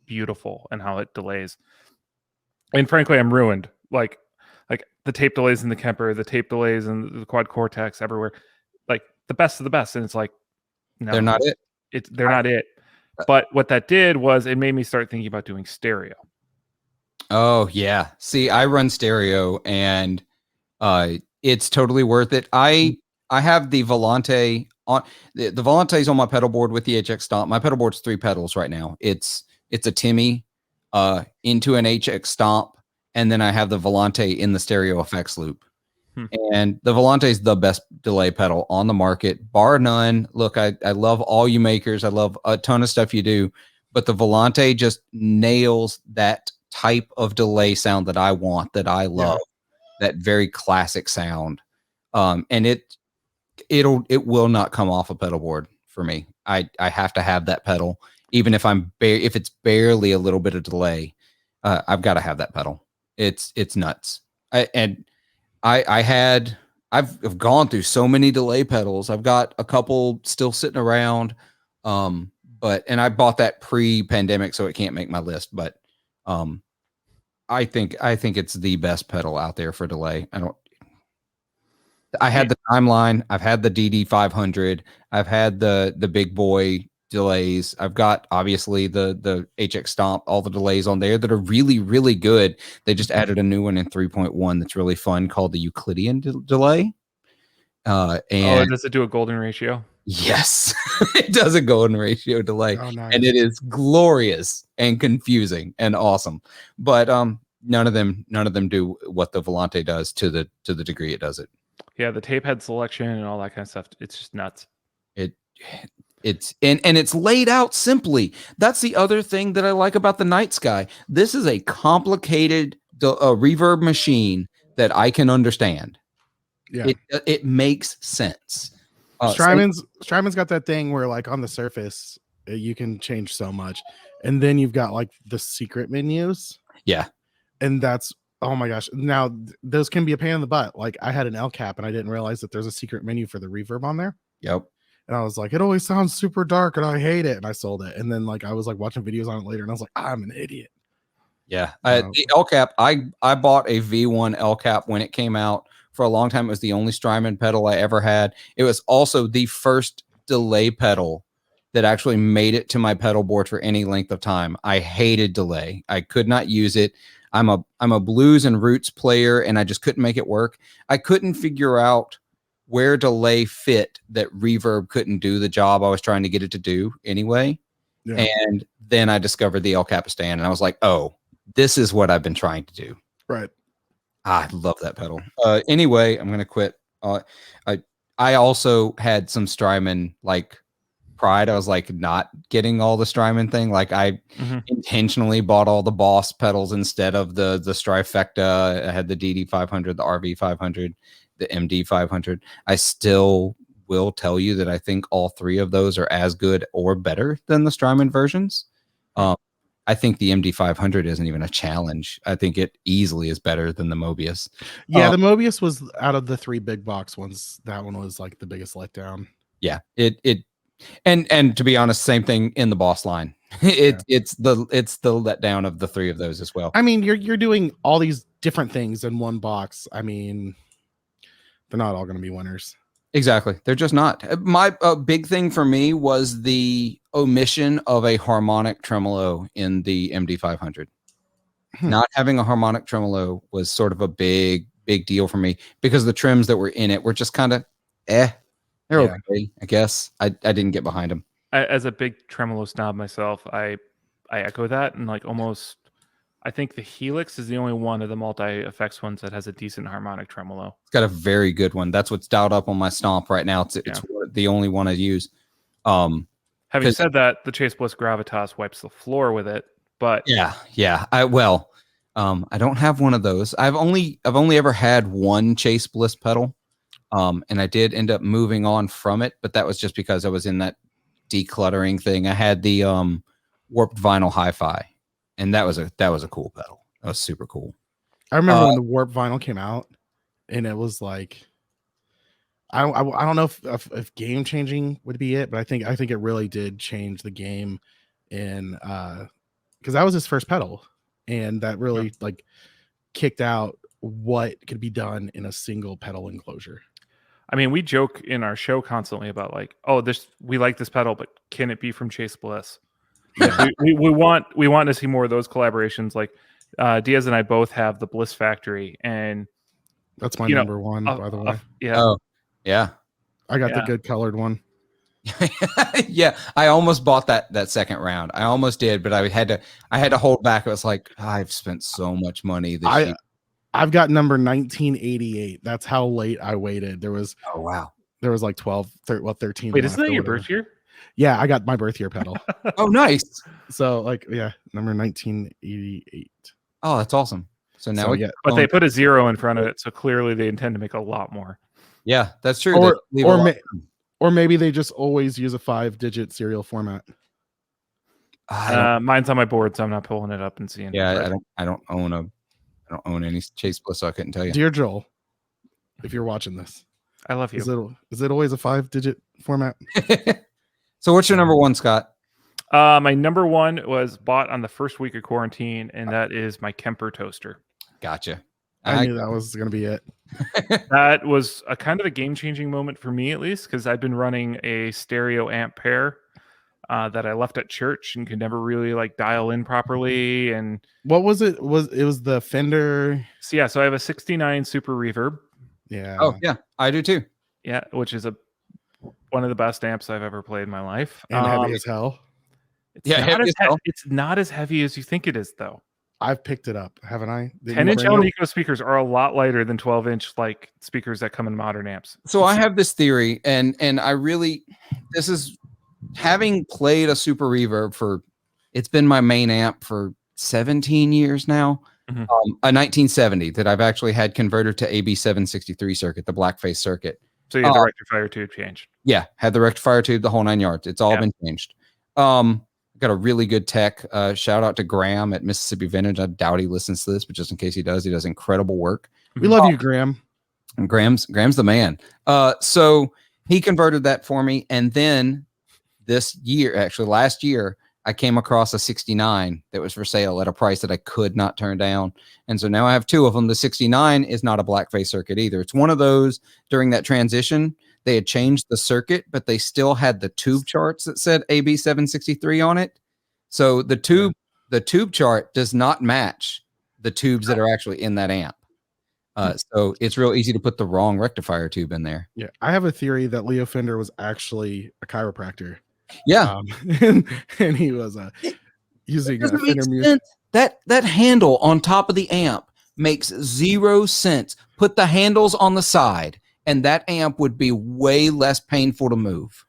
beautiful and how it delays. And frankly, I'm ruined. Like the tape delays in the Kemper, the tape delays in the Quad Cortex, everywhere. Like the best of the best, and it's like, no, they're not it. They're not it. But what that did was it made me start thinking about doing stereo. Oh yeah. See, I run stereo, and it's totally worth it. I have the Volante on the Volante's on my pedal board with the HX Stomp. My pedal board's 3 pedals right now. It's a Timmy into an HX Stomp, and then I have the Volante in the stereo effects loop. And the Volante is the best delay pedal on the market, bar none. Look, I love all you makers. I love a ton of stuff you do, but the Volante just nails that type of delay sound that I want, that I love, that very classic sound. And it will not come off a pedal board for me. I have to have that pedal, even if if it's barely a little bit of delay. I've got to have that pedal. It's nuts. I've gone through so many delay pedals. I've got a couple still sitting around. But I bought that pre-pandemic, so it can't make my list. But I think it's the best pedal out there for delay. I had the Timeline. I've had the DD500. I've had the big boy delays. I've got obviously the HX Stomp, all the delays on there that are really, really good. They just added a new one in 3.1 that's really fun called the Euclidean delay. And does it do a golden ratio? yes, it does a golden ratio delay. Oh, nice. And it is glorious and confusing and awesome. But none of them do what the Volante does to the degree it does it. Yeah, the tape head selection and all that kind of stuff. It's just nuts. It's laid out simply. That's the other thing that I like about the Night Sky. This is a complicated reverb machine that I can understand. Yeah, it makes sense. Strymon's got that thing where like on the surface you can change so much, and then you've got like the secret menus. Yeah, and that's, oh my gosh. Now those can be a pain in the butt. Like I had an L cap and I didn't realize that there's a secret menu for the reverb on there. Yep. And I was like, it always sounds super dark and I hate it. And I sold it. And then like I was like watching videos on it later and I was like, I'm an idiot. Yeah. The L cap, I bought a V1 L cap when it came out. For a long time, it was the only Strymon pedal I ever had. It was also the first delay pedal that actually made it to my pedal board for any length of time. I hated delay. I could not use it. I'm a blues and roots player, and I just couldn't make it work. I couldn't figure out where delay fit that reverb couldn't do the job I was trying to get it to do anyway. Yeah. And then I discovered the El Capistan, and I was like, oh, this is what I've been trying to do. Right. I love that pedal. Anyway, I'm going to quit. I also had some Strymon like pride. I was like not getting all the Strymon thing. Like I intentionally bought all the Boss pedals instead of the Strifecta. I had the DD500, the RV500, the MD500. I still will tell you that I think all three of those are as good or better than the Strymon versions. I think the MD500 isn't even a challenge. I think it easily is better than the Mobius. Yeah, the Mobius was out of the three big box ones. That one was like the biggest letdown. Yeah, and to be honest, same thing in the Boss line. It's the letdown of the three of those as well. I mean, you're doing all these different things in one box. I mean, they're not all going to be winners. Exactly. They're just not. My big thing for me was the omission of a harmonic tremolo in the MD500. Not having a harmonic tremolo was sort of a big deal for me because the trims that were in it were just kind of they're okay, I guess. I didn't get behind them. As a big tremolo snob myself, I echo that, and like almost I think the Helix is the only one of the multi-effects ones that has a decent harmonic tremolo. It's got a very good one. That's what's dialed up on my Stomp right now. It's the only one I use. Having said that, the Chase Bliss Gravitas wipes the floor with it. But yeah. I don't have one of those. I've only ever had one Chase Bliss pedal, and I did end up moving on from it. But that was just because I was in that decluttering thing. I had the Warped Vinyl Hi-Fi. And that was a cool pedal. That was super cool. I remember when the Warp Vinyl came out, and it was like, I don't know if game changing would be it, but I think it really did change the game, in because that was his first pedal, and that really like kicked out what could be done in a single pedal enclosure. I mean, we joke in our show constantly about like, oh, we like this pedal, but can it be from Chase Bliss? Yeah. we want to see more of those collaborations. Like Diaz and I both have the Bliss Factory, and that's my number one, by the way. Yeah. I got the good colored one. Yeah, I almost bought that second round. I almost did, but I had to hold back. It was like I've spent so much money this year. I've got number 1988. That's how late I waited. There was there was like 13. Wait, isn't that your birth year? Yeah, I got my birth year pedal. Oh, nice. So like, number 1988. Oh, that's awesome. So now but they put a 0 in front of it, so clearly they intend to make a lot more. Yeah, that's true. Or maybe they just always use a 5-digit serial format. Mine's on my board, so I'm not pulling it up and seeing. Yeah, I don't own any Chase Bliss, so I couldn't tell you. Dear Joel, if you're watching this, I love you. Is it always a 5-digit format? So what's your number one, Scott? My number one was bought on the first week of quarantine, and that is my Kemper toaster. Gotcha. I knew that was going to be it. That was a kind of a game-changing moment for me, at least, because I've been running a stereo amp pair that I left at church and could never really like dial in properly. And what was it? It was the Fender? So yeah, so I have a 69 Super Reverb. Yeah. Oh yeah, I do too. Yeah, which is one of the best amps I've ever played in my life. And heavy as hell. It's not as heavy as you think it is, though. I've picked it up, haven't I? 10-inch Alnico speakers are a lot lighter than 12-inch like speakers that come in modern amps. So I have this theory, and I really, this is having played a Super Reverb for, it's been my main amp for 17 years now. Mm-hmm. A 1970 that I've actually had converted to AB763 circuit, the blackface circuit. So you had the rectifier tube changed. Yeah, had the rectifier tube, the whole 9 yards. It's all been changed. Got a really good tech. Shout out to Graham at Mississippi Vintage. I doubt he listens to this, but just in case he does incredible work. We love you, Graham. And Graham's the man. So he converted that for me, and then this year, actually last year, I came across a 69 that was for sale at a price that I could not turn down. And so now I have two of them. The 69 is not a blackface circuit either. It's one of those during that transition. They had changed the circuit, but they still had the tube charts that said AB763 on it. So the tube chart does not match the tubes that are actually in that amp. So it's real easy to put the wrong rectifier tube in there. Yeah, I have a theory that Leo Fender was actually a chiropractor. Yeah, and he was using Fender music. That handle on top of the amp makes 0 sense. Put the handles on the side, and that amp would be way less painful to move.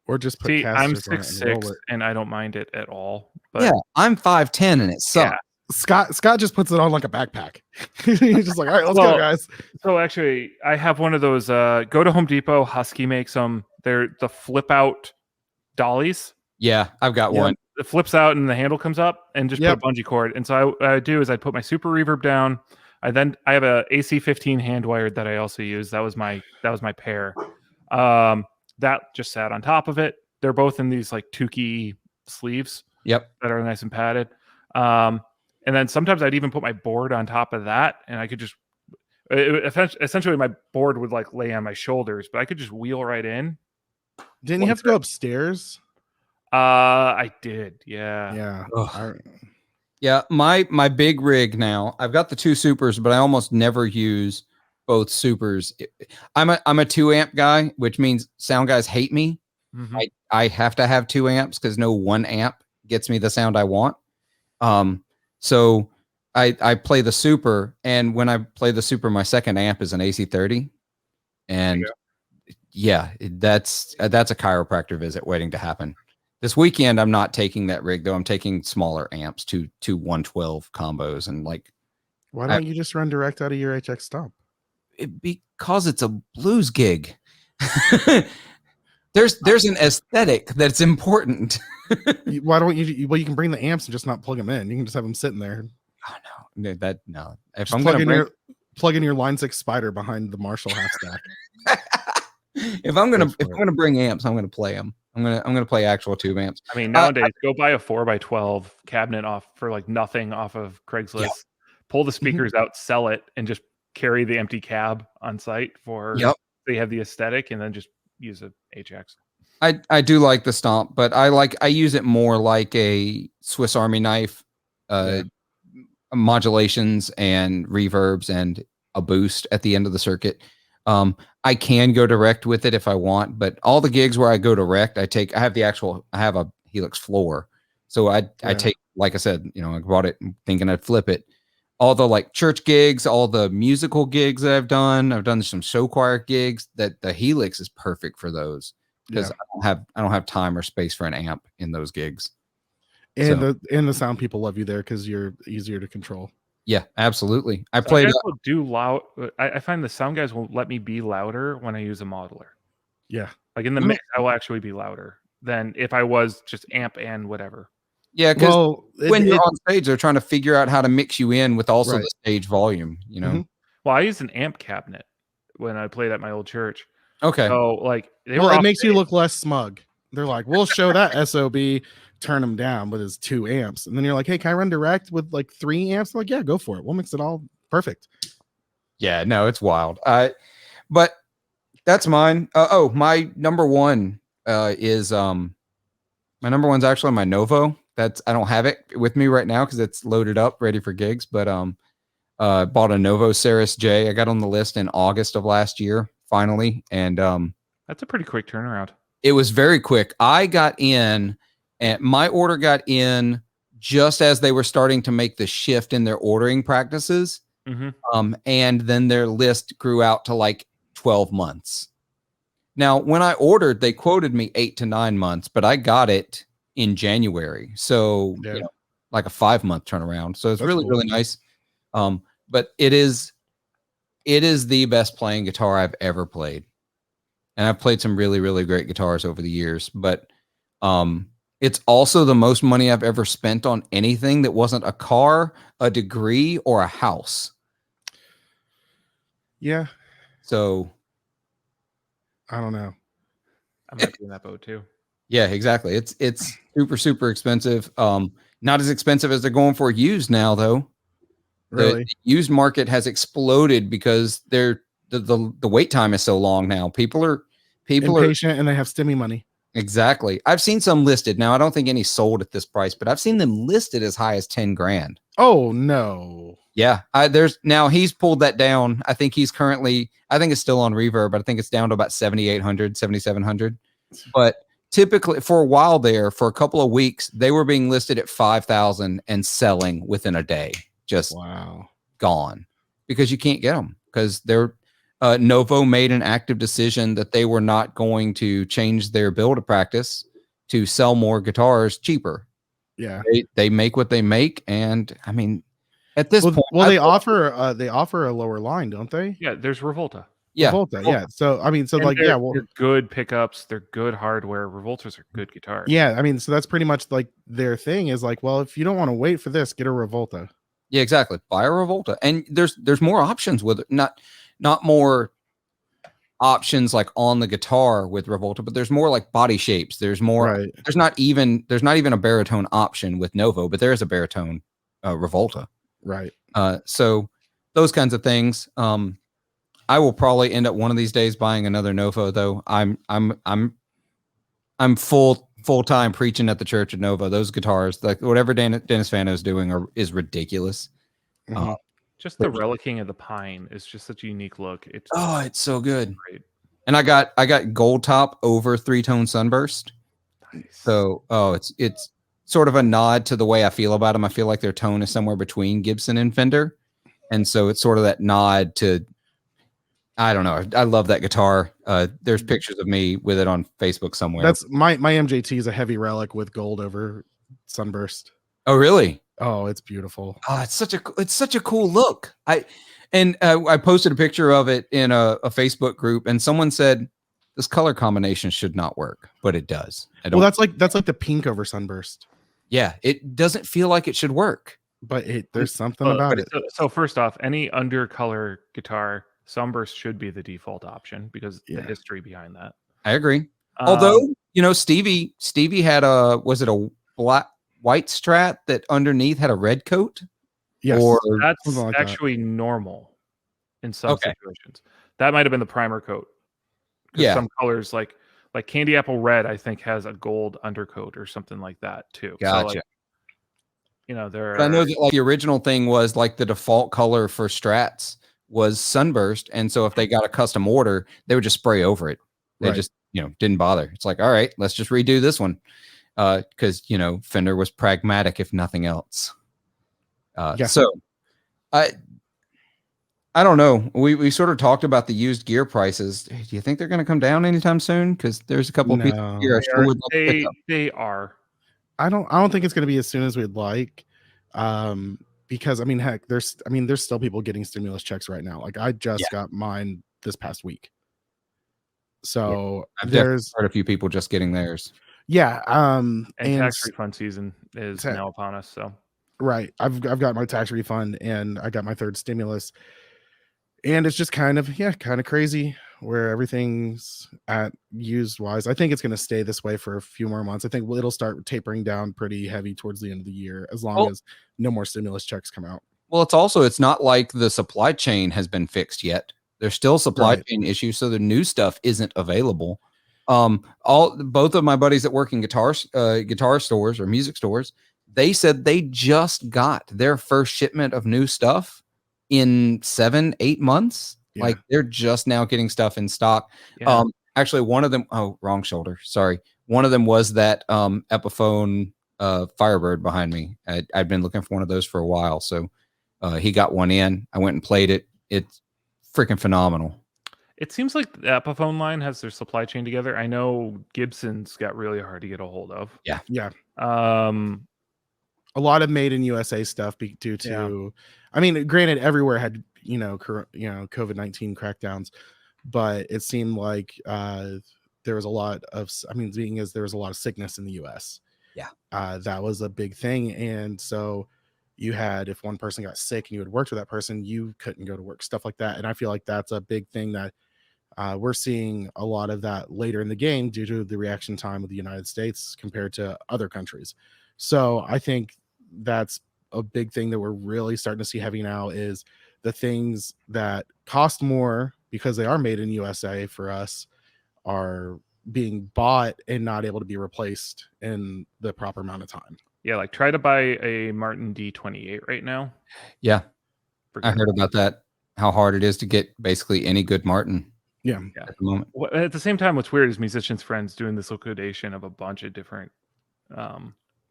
Or just put I'm casters on it 6'6", and I don't mind it at all. But yeah, I'm 5'10", and it sucks. Yeah. Scott just puts it on like a backpack. He's just like, all right, let's go, guys. So actually, I have one of those. Go to Home Depot. Husky makes them. They're the flip out dollies. Yeah, I've got one. It flips out and the handle comes up, and just put a bungee cord. And so what I do is I put my Super Reverb down. I have a AC15 hand wired that I also use. That was my pair. That just sat on top of it. They're both in these like Tukey sleeves. Yep. That are nice and padded. And then sometimes I'd even put my board on top of that, and I could just essentially my board would like lay on my shoulders, but I could just wheel right in. Didn't you have to go upstairs? I did. Yeah. Yeah. Yeah. My big rig now, I've got the two supers, but I almost never use both supers. I'm a 2-amp guy, which means sound guys hate me. Mm-hmm. I have to have 2 amps because no 1 amp gets me the sound I want. So I play the super, and when I play the super, my second amp is an AC30, and that's a chiropractor visit waiting to happen. This weekend, I'm not taking that rig though. I'm taking smaller amps, two 112 combos, and like. Why don't you just run direct out of your HX Stomp? Because it's a blues gig. There's an aesthetic that's important. Why don't you? Well, you can bring the amps and just not plug them in. You can just have them sitting there. Oh no, no. If just I'm gonna plug in your Line 6 Spider behind the Marshall half stack. if I'm gonna bring amps, I'm gonna play them. I'm gonna play actual tube amps. I mean, nowadays, go buy a 4x12 cabinet off for like nothing off of Craigslist. Yeah. Pull the speakers out, sell it, and just carry the empty cab on site for. Yep. They have the aesthetic, and then just use a HX. I do like the Stomp, but I use it more like a Swiss Army knife, modulations and reverbs and a boost at the end of the circuit. I can go direct with it if I want, but all the gigs where I go direct, I have a Helix floor. So I take, like I said, I bought it thinking I'd flip it. All the like church gigs, all the musical gigs that I've done some show choir gigs, that the Helix is perfect for those because I don't have time or space for an amp in those gigs. And the sound people love you there because you're easier to control. Yeah, absolutely. I find the sound guys will let me be louder when I use a modeler. Yeah. Like in the mix, I will actually be louder than if I was just amp and whatever. Yeah, because when you're on stage, they're trying to figure out how to mix you in with also the stage volume, Mm-hmm. Well, I use an amp cabinet when I played at my old church. Okay. So like it makes you look less smug. They're like, we'll show that SOB, turn them down with his 2 amps. And then you're like, hey, can I run direct with like 3 amps? They're like, yeah, go for it. We'll mix it all perfect. Yeah, no, it's wild. But that's mine. My number one is my number one's actually my Novo. I don't have it with me right now because it's loaded up, ready for gigs. But bought a Novo Ceres J. I got on the list in August of last year, finally, and That's a pretty quick turnaround. it was very quick. I got in, and my order got in just as they were starting to make the shift in their ordering practices. And then their list grew out to like 12 months. Now, when I ordered, they quoted me 8 to 9 months, but I got it in January. So, like a 5-month turnaround. So it's really, really nice. But it is the best playing guitar I've ever played. And I've played some really, really great guitars over the years, but it's also the most money I've ever spent on anything that wasn't a car, a degree, or a house. Yeah. So I don't know. I might be in that boat too. Yeah, exactly. It's super, super expensive. Not as expensive as they're going for used now, though. Really? The used market has exploded because the wait time is so long now. People are impatient and they have stimmy money. Exactly. I've seen some listed. Now, I don't think any sold at this price, but I've seen them listed as high as 10 grand. Oh no. Yeah. Now he's pulled that down. I think it's still on Reverb, but I think it's down to about 7,800, 7,700. But typically for a while there, for a couple of weeks, they were being listed at 5,000 and selling within a day. Just gone because you can't get them because they're Novo made an active decision that they were not going to change their build practice to sell more guitars cheaper. Yeah, they make what they make, and I mean, at this point, they offer a lower line, don't they? Yeah, there's Revolta. Yeah, Revolta, yeah. So I mean, so like, they're good pickups. They're good hardware. Revoltas are good guitars. Yeah, I mean, so that's pretty much like their thing is like, well, if you don't want to wait for this, get a Revolta. Yeah, exactly. Buy a Revolta, and there's more options with it. Not more options like on the guitar with Revolta, but there's more like body shapes. There's more. Right. There's not even a baritone option with Novo, but there is a baritone Revolta. Right. So those kinds of things. I will probably end up one of these days buying another Novo, though. I'm full-time preaching at the church of Novo. Those guitars, like whatever Dennis Fano is doing, is ridiculous. Mm-hmm. Just the relicking of the pine is just such a unique look. It's so good. Great. And I got gold top over 3-tone sunburst. Nice. So it's sort of a nod to the way I feel about them. I feel like their tone is somewhere between Gibson and Fender, and so it's sort of that nod to. I don't know. I love that guitar. There's pictures of me with it on Facebook somewhere. That's my MJT is a heavy relic with gold over sunburst. Oh, really? Oh, it's beautiful. Oh, it's such a cool look. I posted a picture of it in a Facebook group, and someone said this color combination should not work, but it does. Well, that's like the pink over sunburst. Yeah, it doesn't feel like it should work, but there's something about it. So first off, any undercolor guitar, sunburst should be the default option because the history behind that. I agree. Although, Stevie had was it a white Strat that underneath had a red coat? Yes. Or that's like actually normal in some situations. That might have been the primer coat. Yeah. Some colors like Candy Apple Red, I think, has a gold undercoat or something like that too. Gotcha. So I know that the original thing was like the default color for Strats was sunburst, and so if they got a custom order, they would just spray over it. They just didn't bother. It's like, all right, let's just redo this one, because Fender was pragmatic if nothing else. So I don't know. We sort of talked about the used gear prices. Do you think they're going to come down anytime soon? Because there's a couple of pieces of gear they are. I don't think it's going to be as soon as we'd like. Because I mean, heck, there's still people getting stimulus checks right now. Like I just got mine this past week. So there's quite a few people just getting theirs. Yeah. And tax refund season is now upon us. So right. I've got my tax refund and I got my third stimulus. And it's just kind of crazy where everything's at used wise. I think it's going to stay this way for a few more months. I think it'll start tapering down pretty heavy towards the end of the year, as long as no more stimulus checks come out. Well, it's not like the supply chain has been fixed yet. There's still supply chain issues, so the new stuff isn't available. Both of my buddies that work in guitar stores or music stores, they said they just got their first shipment of new stuff in 7-8 months. Yeah. Like they're just now getting stuff in stock. Yeah. Actually, one of them, wrong shoulder. Sorry. One of them was that Epiphone Firebird behind me. I'd been looking for one of those for a while. So he got one in. I went and played it. It's freaking phenomenal. It seems like the Epiphone line has their supply chain together. I know Gibson's got really hard to get a hold of. Yeah. A lot of made in USA stuff due to, I mean, granted, everywhere had COVID-19 crackdowns, but it seemed like there was a lot of, there was a lot of sickness in the US. Yeah. That was a big thing. And so you had, if one person got sick and you had worked with that person, you couldn't go to work, stuff like that. And I feel like that's a big thing that we're seeing a lot of that later in the game due to the reaction time of the United States compared to other countries. So I think that's a big thing that we're really starting to see heavy now, is the things that cost more because they are made in USA for us are being bought and not able to be replaced in the proper amount of time. Yeah, like try to buy a Martin D28 right now. Yeah. I heard about that, how hard it is to get basically any good Martin. Yeah. At the moment. Well, at the same time, what's weird is Musicians Friends doing this liquidation of a bunch of different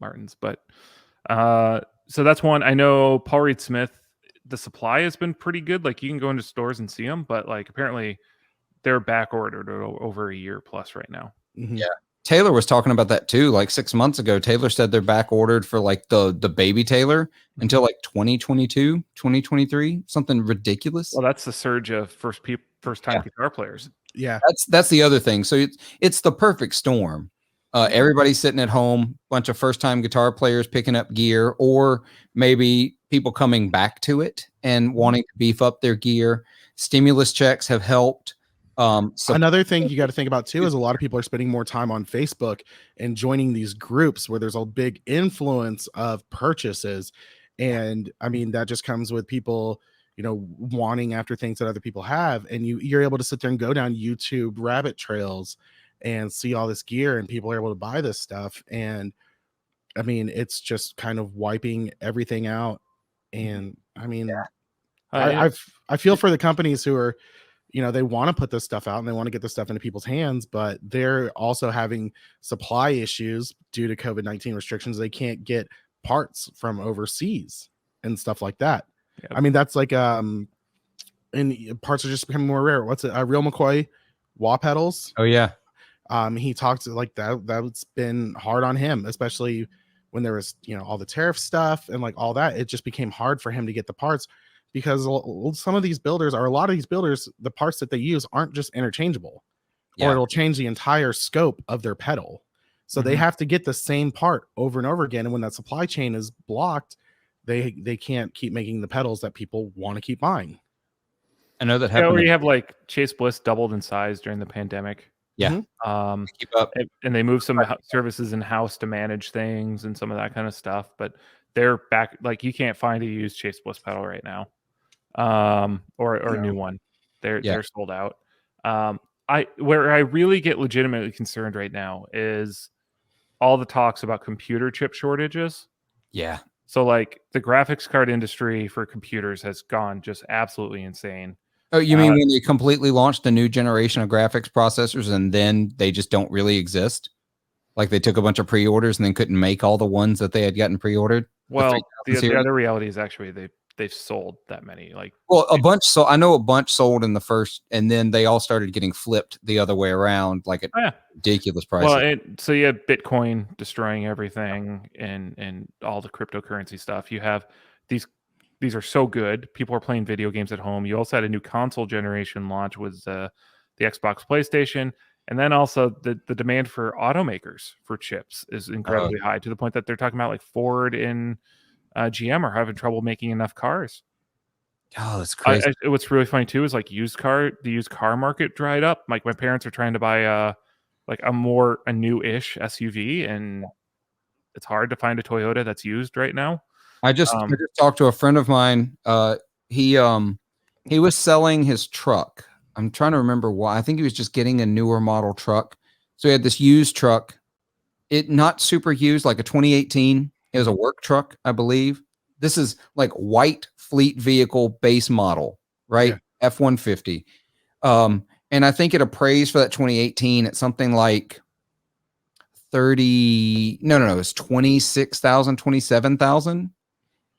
Martins. But so that's one. I know Paul Reed Smith, the supply has been pretty good. Like you can go into stores and see them, but like apparently they're back ordered over a year plus right now. Mm-hmm. Yeah. Taylor was talking about that too. Like 6 months ago, Taylor said they're back ordered for like the baby Taylor until like 2022, 2023, something ridiculous. Well, that's the surge of first time guitar players. Yeah. That's the other thing. So it's the perfect storm. Everybody's sitting at home, bunch of first time guitar players picking up gear, or maybe people coming back to it and wanting to beef up their gear. Stimulus checks have helped. Another thing you got to think about too is a lot of people are spending more time on Facebook and joining these groups where there's a big influence of purchases. And I mean, that just comes with people, wanting after things that other people have. And you're able to sit there and go down YouTube rabbit trails and see all this gear, and people are able to buy this stuff. And I mean, it's just kind of wiping everything out. And I mean, I feel for the companies who are, they want to put this stuff out and they want to get this stuff into people's hands, but they're also having supply issues due to COVID-19 restrictions. They can't get parts from overseas and stuff like that. Yep. I mean, that's like, and parts are just becoming more rare. What's it? Real McCoy wah pedals. Oh yeah. He talked like that. That's been hard on him, especially when there was, all the tariff stuff and like all that. It just became hard for him to get the parts, because a lot of these builders, the parts that they use aren't just interchangeable, or it'll change the entire scope of their pedal. So they have to get the same part over and over again. And when that supply chain is blocked, they can't keep making the pedals that people want to keep buying. I know that happened. Where you have like Chase Bliss doubled in size during the pandemic. Yeah. Keep up. And they moved some services in house to manage things and some of that kind of stuff. But they're back. Like you can't find a used Chase Bliss pedal right now. Or a new one. They're sold out. Where I really get legitimately concerned right now is all the talks about computer chip shortages. Yeah. So like the graphics card industry for computers has gone just absolutely insane. Oh, you mean when they completely launched a new generation of graphics processors and then they just don't really exist? Like they took a bunch of pre-orders and then couldn't make all the ones that they had gotten pre-ordered? Well, the other reality is actually they've sold that many. Like, well, a bunch. So I know a bunch sold in the first, and then they all started getting flipped the other way around, like at ridiculous prices. Well, so you have Bitcoin destroying everything and all the cryptocurrency stuff. You have these are so good. People are playing video games at home. You also had a new console generation launch with the Xbox, PlayStation, and then also the demand for automakers for chips is incredibly high, to the point that they're talking about like Ford and GM are having trouble making enough cars. Oh, that's crazy. What's really funny too is like the used car market dried up. Like my parents are trying to buy a new-ish SUV, and it's hard to find a Toyota that's used right now. I just talked to a friend of mine. He was selling his truck. I'm trying to remember why. I think he was just getting a newer model truck. So he had this used truck. It not super used, like a 2018. It was a work truck, I believe. This is like white fleet vehicle base model, right? Yeah. F-150. And I think it appraised for that 2018 at something like 30. No, it's 26,000, 27,000.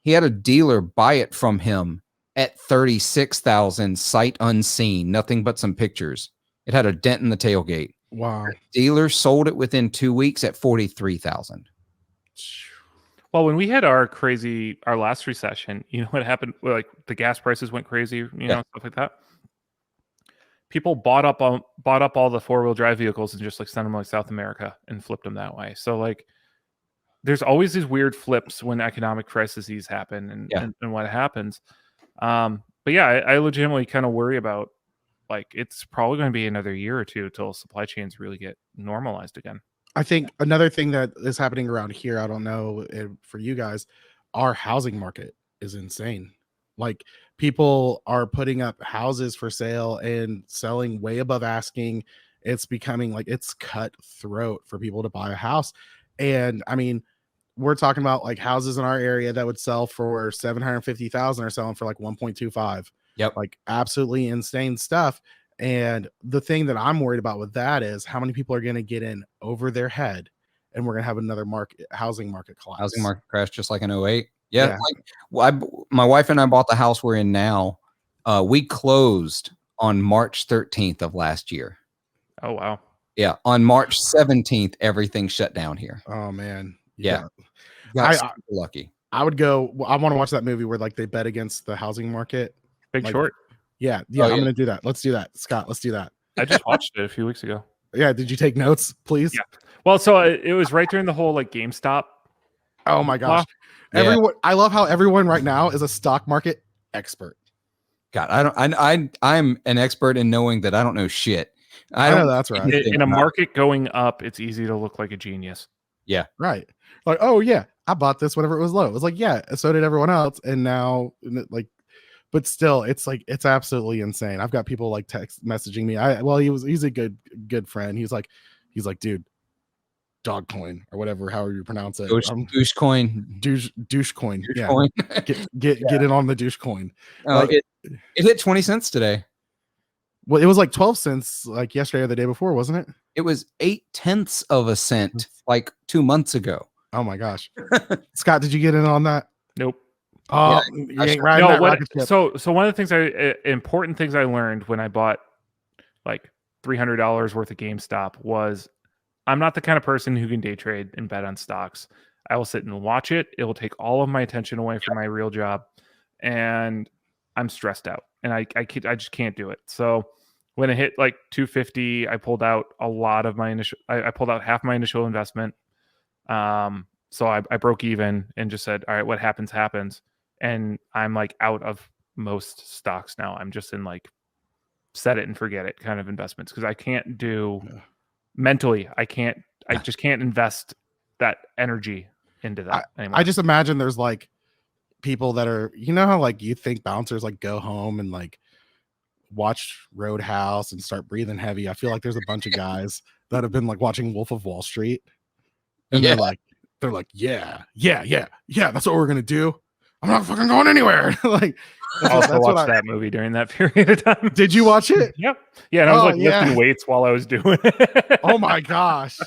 He had a dealer buy it from him at 36,000, sight unseen, nothing but some pictures. It had a dent in the tailgate. Wow. The dealer sold it within 2 weeks at 43,000. Well, when we had our last recession, you know what happened? Like the gas prices went crazy, you know, stuff like that. People bought up all the 4-wheel drive vehicles and just like sent them like South America and flipped them that way. So like, there's always these weird flips when economic crises happen and what happens. But yeah, I legitimately kind of worry about, like, it's probably going to be another year or two till supply chains really get normalized again. I think another thing that is happening around here, I don't know for you guys, our housing market is insane. Like, people are putting up houses for sale and selling way above asking. It's becoming like it's cutthroat for people to buy a house. And I mean, we're talking about like houses in our area that would sell for 750,000 are selling for like 1.25. Yep. Like absolutely insane stuff. And the thing that I'm worried about with that is how many people are going to get in over their head, and we're going to have another housing market collapse. Housing market crash, just like in 08. Yeah. My wife and I bought the house we're in now. We closed on March 13th of last year. Oh, wow. Yeah. On March 17th, everything shut down here. Oh, man. Yeah. Got lucky. I would go. I want to watch that movie where like they bet against the housing market. Big Short. Yeah. I'm going to do that. Let's do that. Scott, let's do that. I just watched it a few weeks ago. Yeah. Did you take notes, please? Yeah. Well, so it was right during the whole like GameStop. Oh my gosh. Everyone, I love how everyone right now is a stock market expert. God, I'm an expert in knowing that I don't know shit. I know that's right. In a market going up, it's easy to look like a genius. Yeah. Right. Like, oh yeah, I bought this whenever it was low. It was like, yeah, so did everyone else. And now like, but still, it's like, it's absolutely insane. I've got people like text messaging me. He's a good friend. He's like, dude, Dogcoin or whatever, however you pronounce it. Douchecoin. Douchecoin. Yeah. Get in on the Douchecoin. It hit 20 cents today. Well, it was like 12 cents like yesterday or the day before, wasn't it? It was 0.8 of a cent like 2 months ago. Oh my gosh. Scott, did you get in on that? Nope. Oh, you ain't riding that rocket ship. So one of the things important things I learned when I bought like $300 worth of GameStop was I'm not the kind of person who can day trade and bet on stocks. I will sit and watch it. It will take all of my attention away from my real job, and I'm stressed out, and I just can't do it. So when it hit like 250, I pulled out a lot of my initial. I pulled out half my initial investment. So I broke even and just said, all right, what happens. And I'm like out of most stocks now. I'm just in like set it and forget it kind of investments because I can't do mentally. I just can't invest that energy into that anymore. I just imagine there's like people that are, you know how like you think bouncers like go home and like watch Roadhouse and start breathing heavy. I feel like there's a bunch of guys that have been like watching Wolf of Wall Street, and they're like, yeah, that's what we're gonna do. I'm not fucking going anywhere. Like, I also watched that movie during that period of time. Did you watch it? Yep. Yeah, and I was lifting weights while I was doing it. Oh my gosh.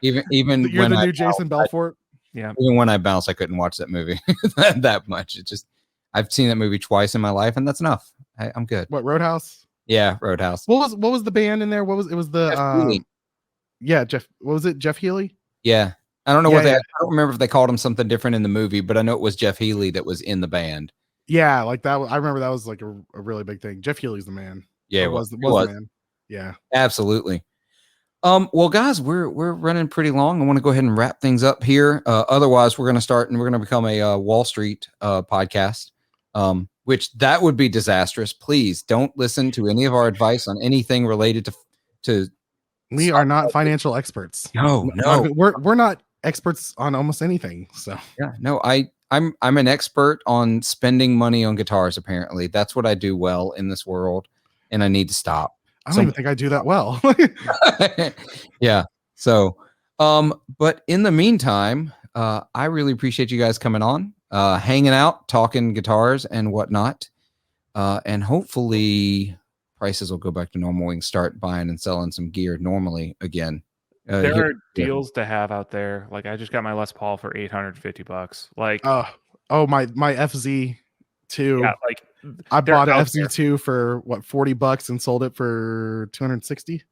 Even you're the new Jason Belfort. Yeah. Even when I bounced, I couldn't watch that movie that much. It just, I've seen that movie twice in my life, and that's enough. I'm good. What, Roadhouse? Yeah, Roadhouse. What was the band in there? It was the Jeff. What was it? Jeff Healey? Yeah. I don't know I don't remember if they called him something different in the movie, but I know it was Jeff Healey that was in the band. Yeah, like that. I remember that was like a really big thing. Jeff Healey's the man. Yeah, it was the man. Yeah, absolutely. Well, guys, we're running pretty long. I want to go ahead and wrap things up here. Otherwise, we're going to start and we're going to become a Wall Street podcast. which that would be disastrous. Please don't listen to any of our advice on anything related to. We are not financial experts. No. We're not experts on almost anything. So Yeah, no, I'm an expert on spending money on guitars. Apparently, that's what I do well in this world, and I need to stop. I don't even think I do that well. Yeah. So, but in the meantime, I really appreciate you guys coming on, hanging out, talking guitars and whatnot, and hopefully prices will go back to normal. We can start buying and selling some gear normally again. There are deals to have out there. Like I just got my Les Paul for $850. Like, my FZ2. yeah, like I bought an out FZ2 for what, $40 and sold it for 260.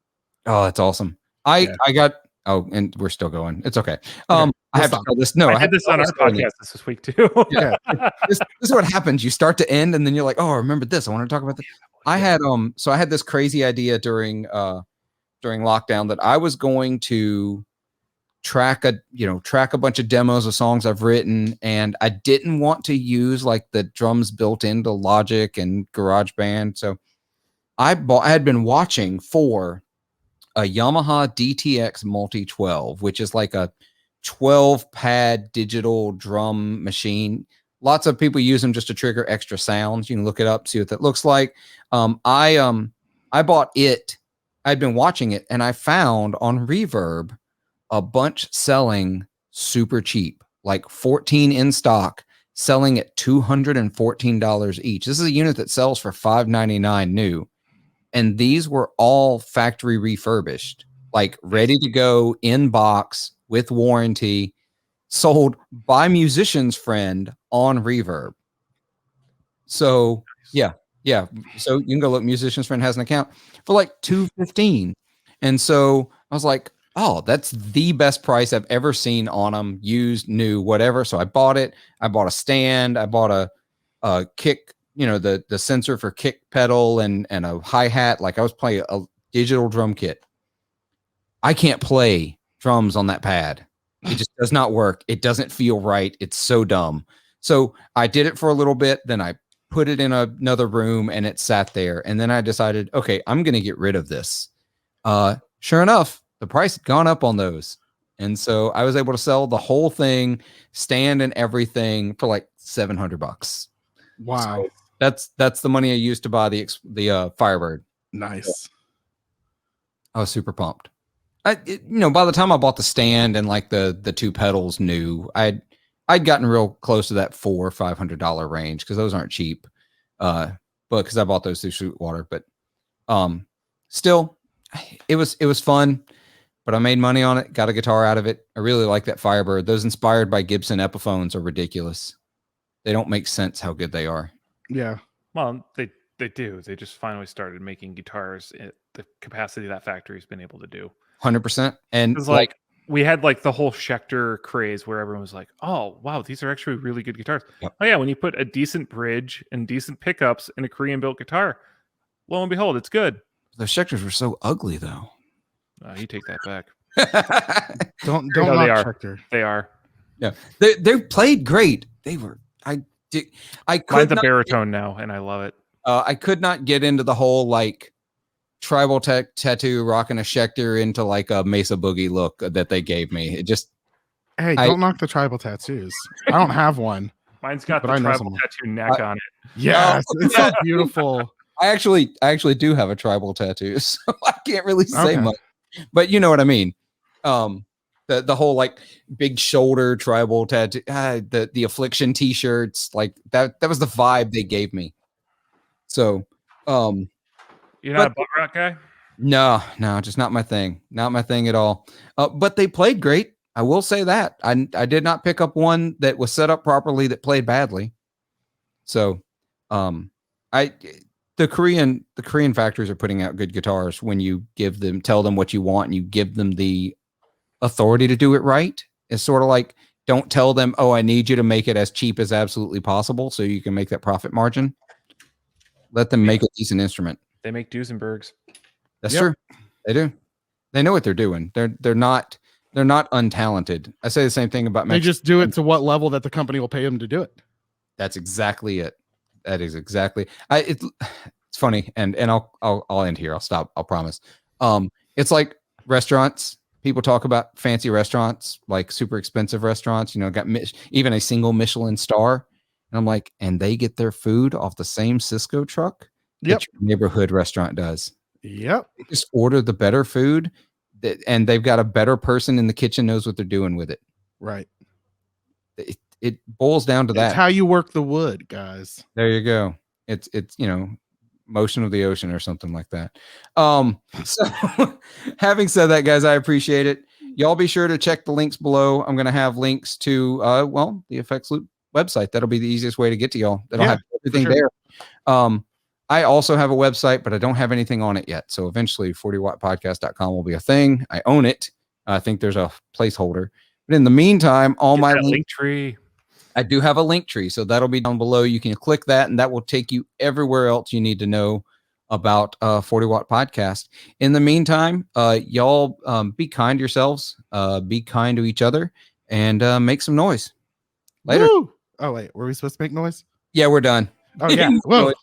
Oh, that's awesome. I got. Oh, and we're still going. It's okay. Okay, I have to tell this. No, I had this on our podcast this week too. Yeah. This is what happens. You start to end, and then you're like, "Oh, I remember this. I want to talk about this." I had so I had this crazy idea during lockdown that I was going to track a bunch of demos of songs I've written, and I didn't want to use like the drums built into Logic and GarageBand. So I had been watching for a Yamaha DTX Multi 12, which is like a 12 pad digital drum machine. Lots of people use them just to trigger extra sounds. You can look it up, see what that looks like. I bought it. I'd been watching it, and I found on Reverb a bunch selling super cheap, like 14 in stock, selling at $214 each. This is a unit that sells for $599 new. And these were all factory refurbished, like ready to go in box with warranty, sold by musician's friend on Reverb. So yeah. So you can go look. Musician's friend has an account for like $215. And so I was like, oh, that's the best price I've ever seen on them, used, new, whatever. So I bought it. I bought a stand. I bought a kick, the sensor for kick pedal and a hi-hat. Like I was playing a digital drum kit. I can't play drums on that pad. It just does not work. It doesn't feel right. It's so dumb. So I did it for a little bit. Then I put it in another room and it sat there. And then I decided, okay, I'm going to get rid of this. Sure enough, the price had gone up on those. And so I was able to sell the whole thing, stand and everything, for like $700. Wow. So that's the money I used to buy the Firebird. Nice. I was super pumped. By the time I bought the stand and like the two pedals new, I'd gotten real close to that $400 or $500 range, because those aren't cheap. But because I bought those through Sweetwater, but still, it was fun. But I made money on it, got a guitar out of it. I really like that Firebird. Those inspired by Gibson Epiphones are ridiculous. They don't make sense how good they are. Yeah. Well, they do. They just finally started making guitars at the capacity that factory's been able to do. 100%. And it's like we had like the whole Schecter craze where everyone was like, oh, wow, these are actually really good guitars. Yep. Oh, yeah, when you put a decent bridge and decent pickups in a Korean-built guitar, lo and behold, it's good. The Schecters were so ugly, though. You take that back. don't no, knock they are. Schecter. They are. Yeah, they played great. They were. Mine's a baritone now, and I love it. I could not get into the whole like tribal tattoo rocking a Schecter into like a Mesa Boogie look that they gave me. It just. Hey, don't knock the tribal tattoos. I don't have one. Mine's got the tribal tattoo neck on it. Yes, it's so beautiful. I actually do have a tribal tattoo, so I can't really say much. But you know what I mean. The whole like big shoulder tribal tattoo, the Affliction t-shirts, like that was the vibe they gave me. So you're not a butt rock guy? No, just not my thing. Not my thing at all. But they played great. I will say that. I did not pick up one that was set up properly that played badly. So the Korean factories are putting out good guitars when you tell them what you want, and you give them the authority to do it right. It's sort of like, don't tell them, oh, I need you to make it as cheap as absolutely possible so you can make that profit margin. Let them make a decent instrument. They make Duesenbergs. That's true. They do. They know what they're doing. They're not untalented. I say the same thing about Mexico. They just do it to what level that the company will pay them to do it. That's exactly it. That is exactly. It's funny, and I'll end here. I'll stop. I'll promise. It's like restaurants. People talk about fancy restaurants, like super expensive restaurants. You know, got even a single Michelin star, and I'm like, and they get their food off the same Cisco truck that your neighborhood restaurant does. Yep. They just order the better food, and they've got a better person in the kitchen knows what they're doing with it. Right. It boils down to that. It's how you work the wood, guys. There you go. It's you know, motion of the ocean or something like that. So having said that, guys, I appreciate it. Y'all be sure to check the links below. I'm gonna have links to well, the Effects Loop website. That'll be the easiest way to get to y'all. That'll have everything there. I also have a website, but I don't have anything on it yet. So eventually 40wattpodcast.com will be a thing. I own it. I think there's a placeholder. But in the meantime, all my link tree. I do have a link tree, so that'll be down below. You can click that, and that will take you everywhere else you need to know about 40 Watt Podcast. In the meantime, y'all be kind to yourselves, be kind to each other, and make some noise. Later. Woo! Oh wait, were we supposed to make noise? Yeah, we're done. Oh yeah. Whoa.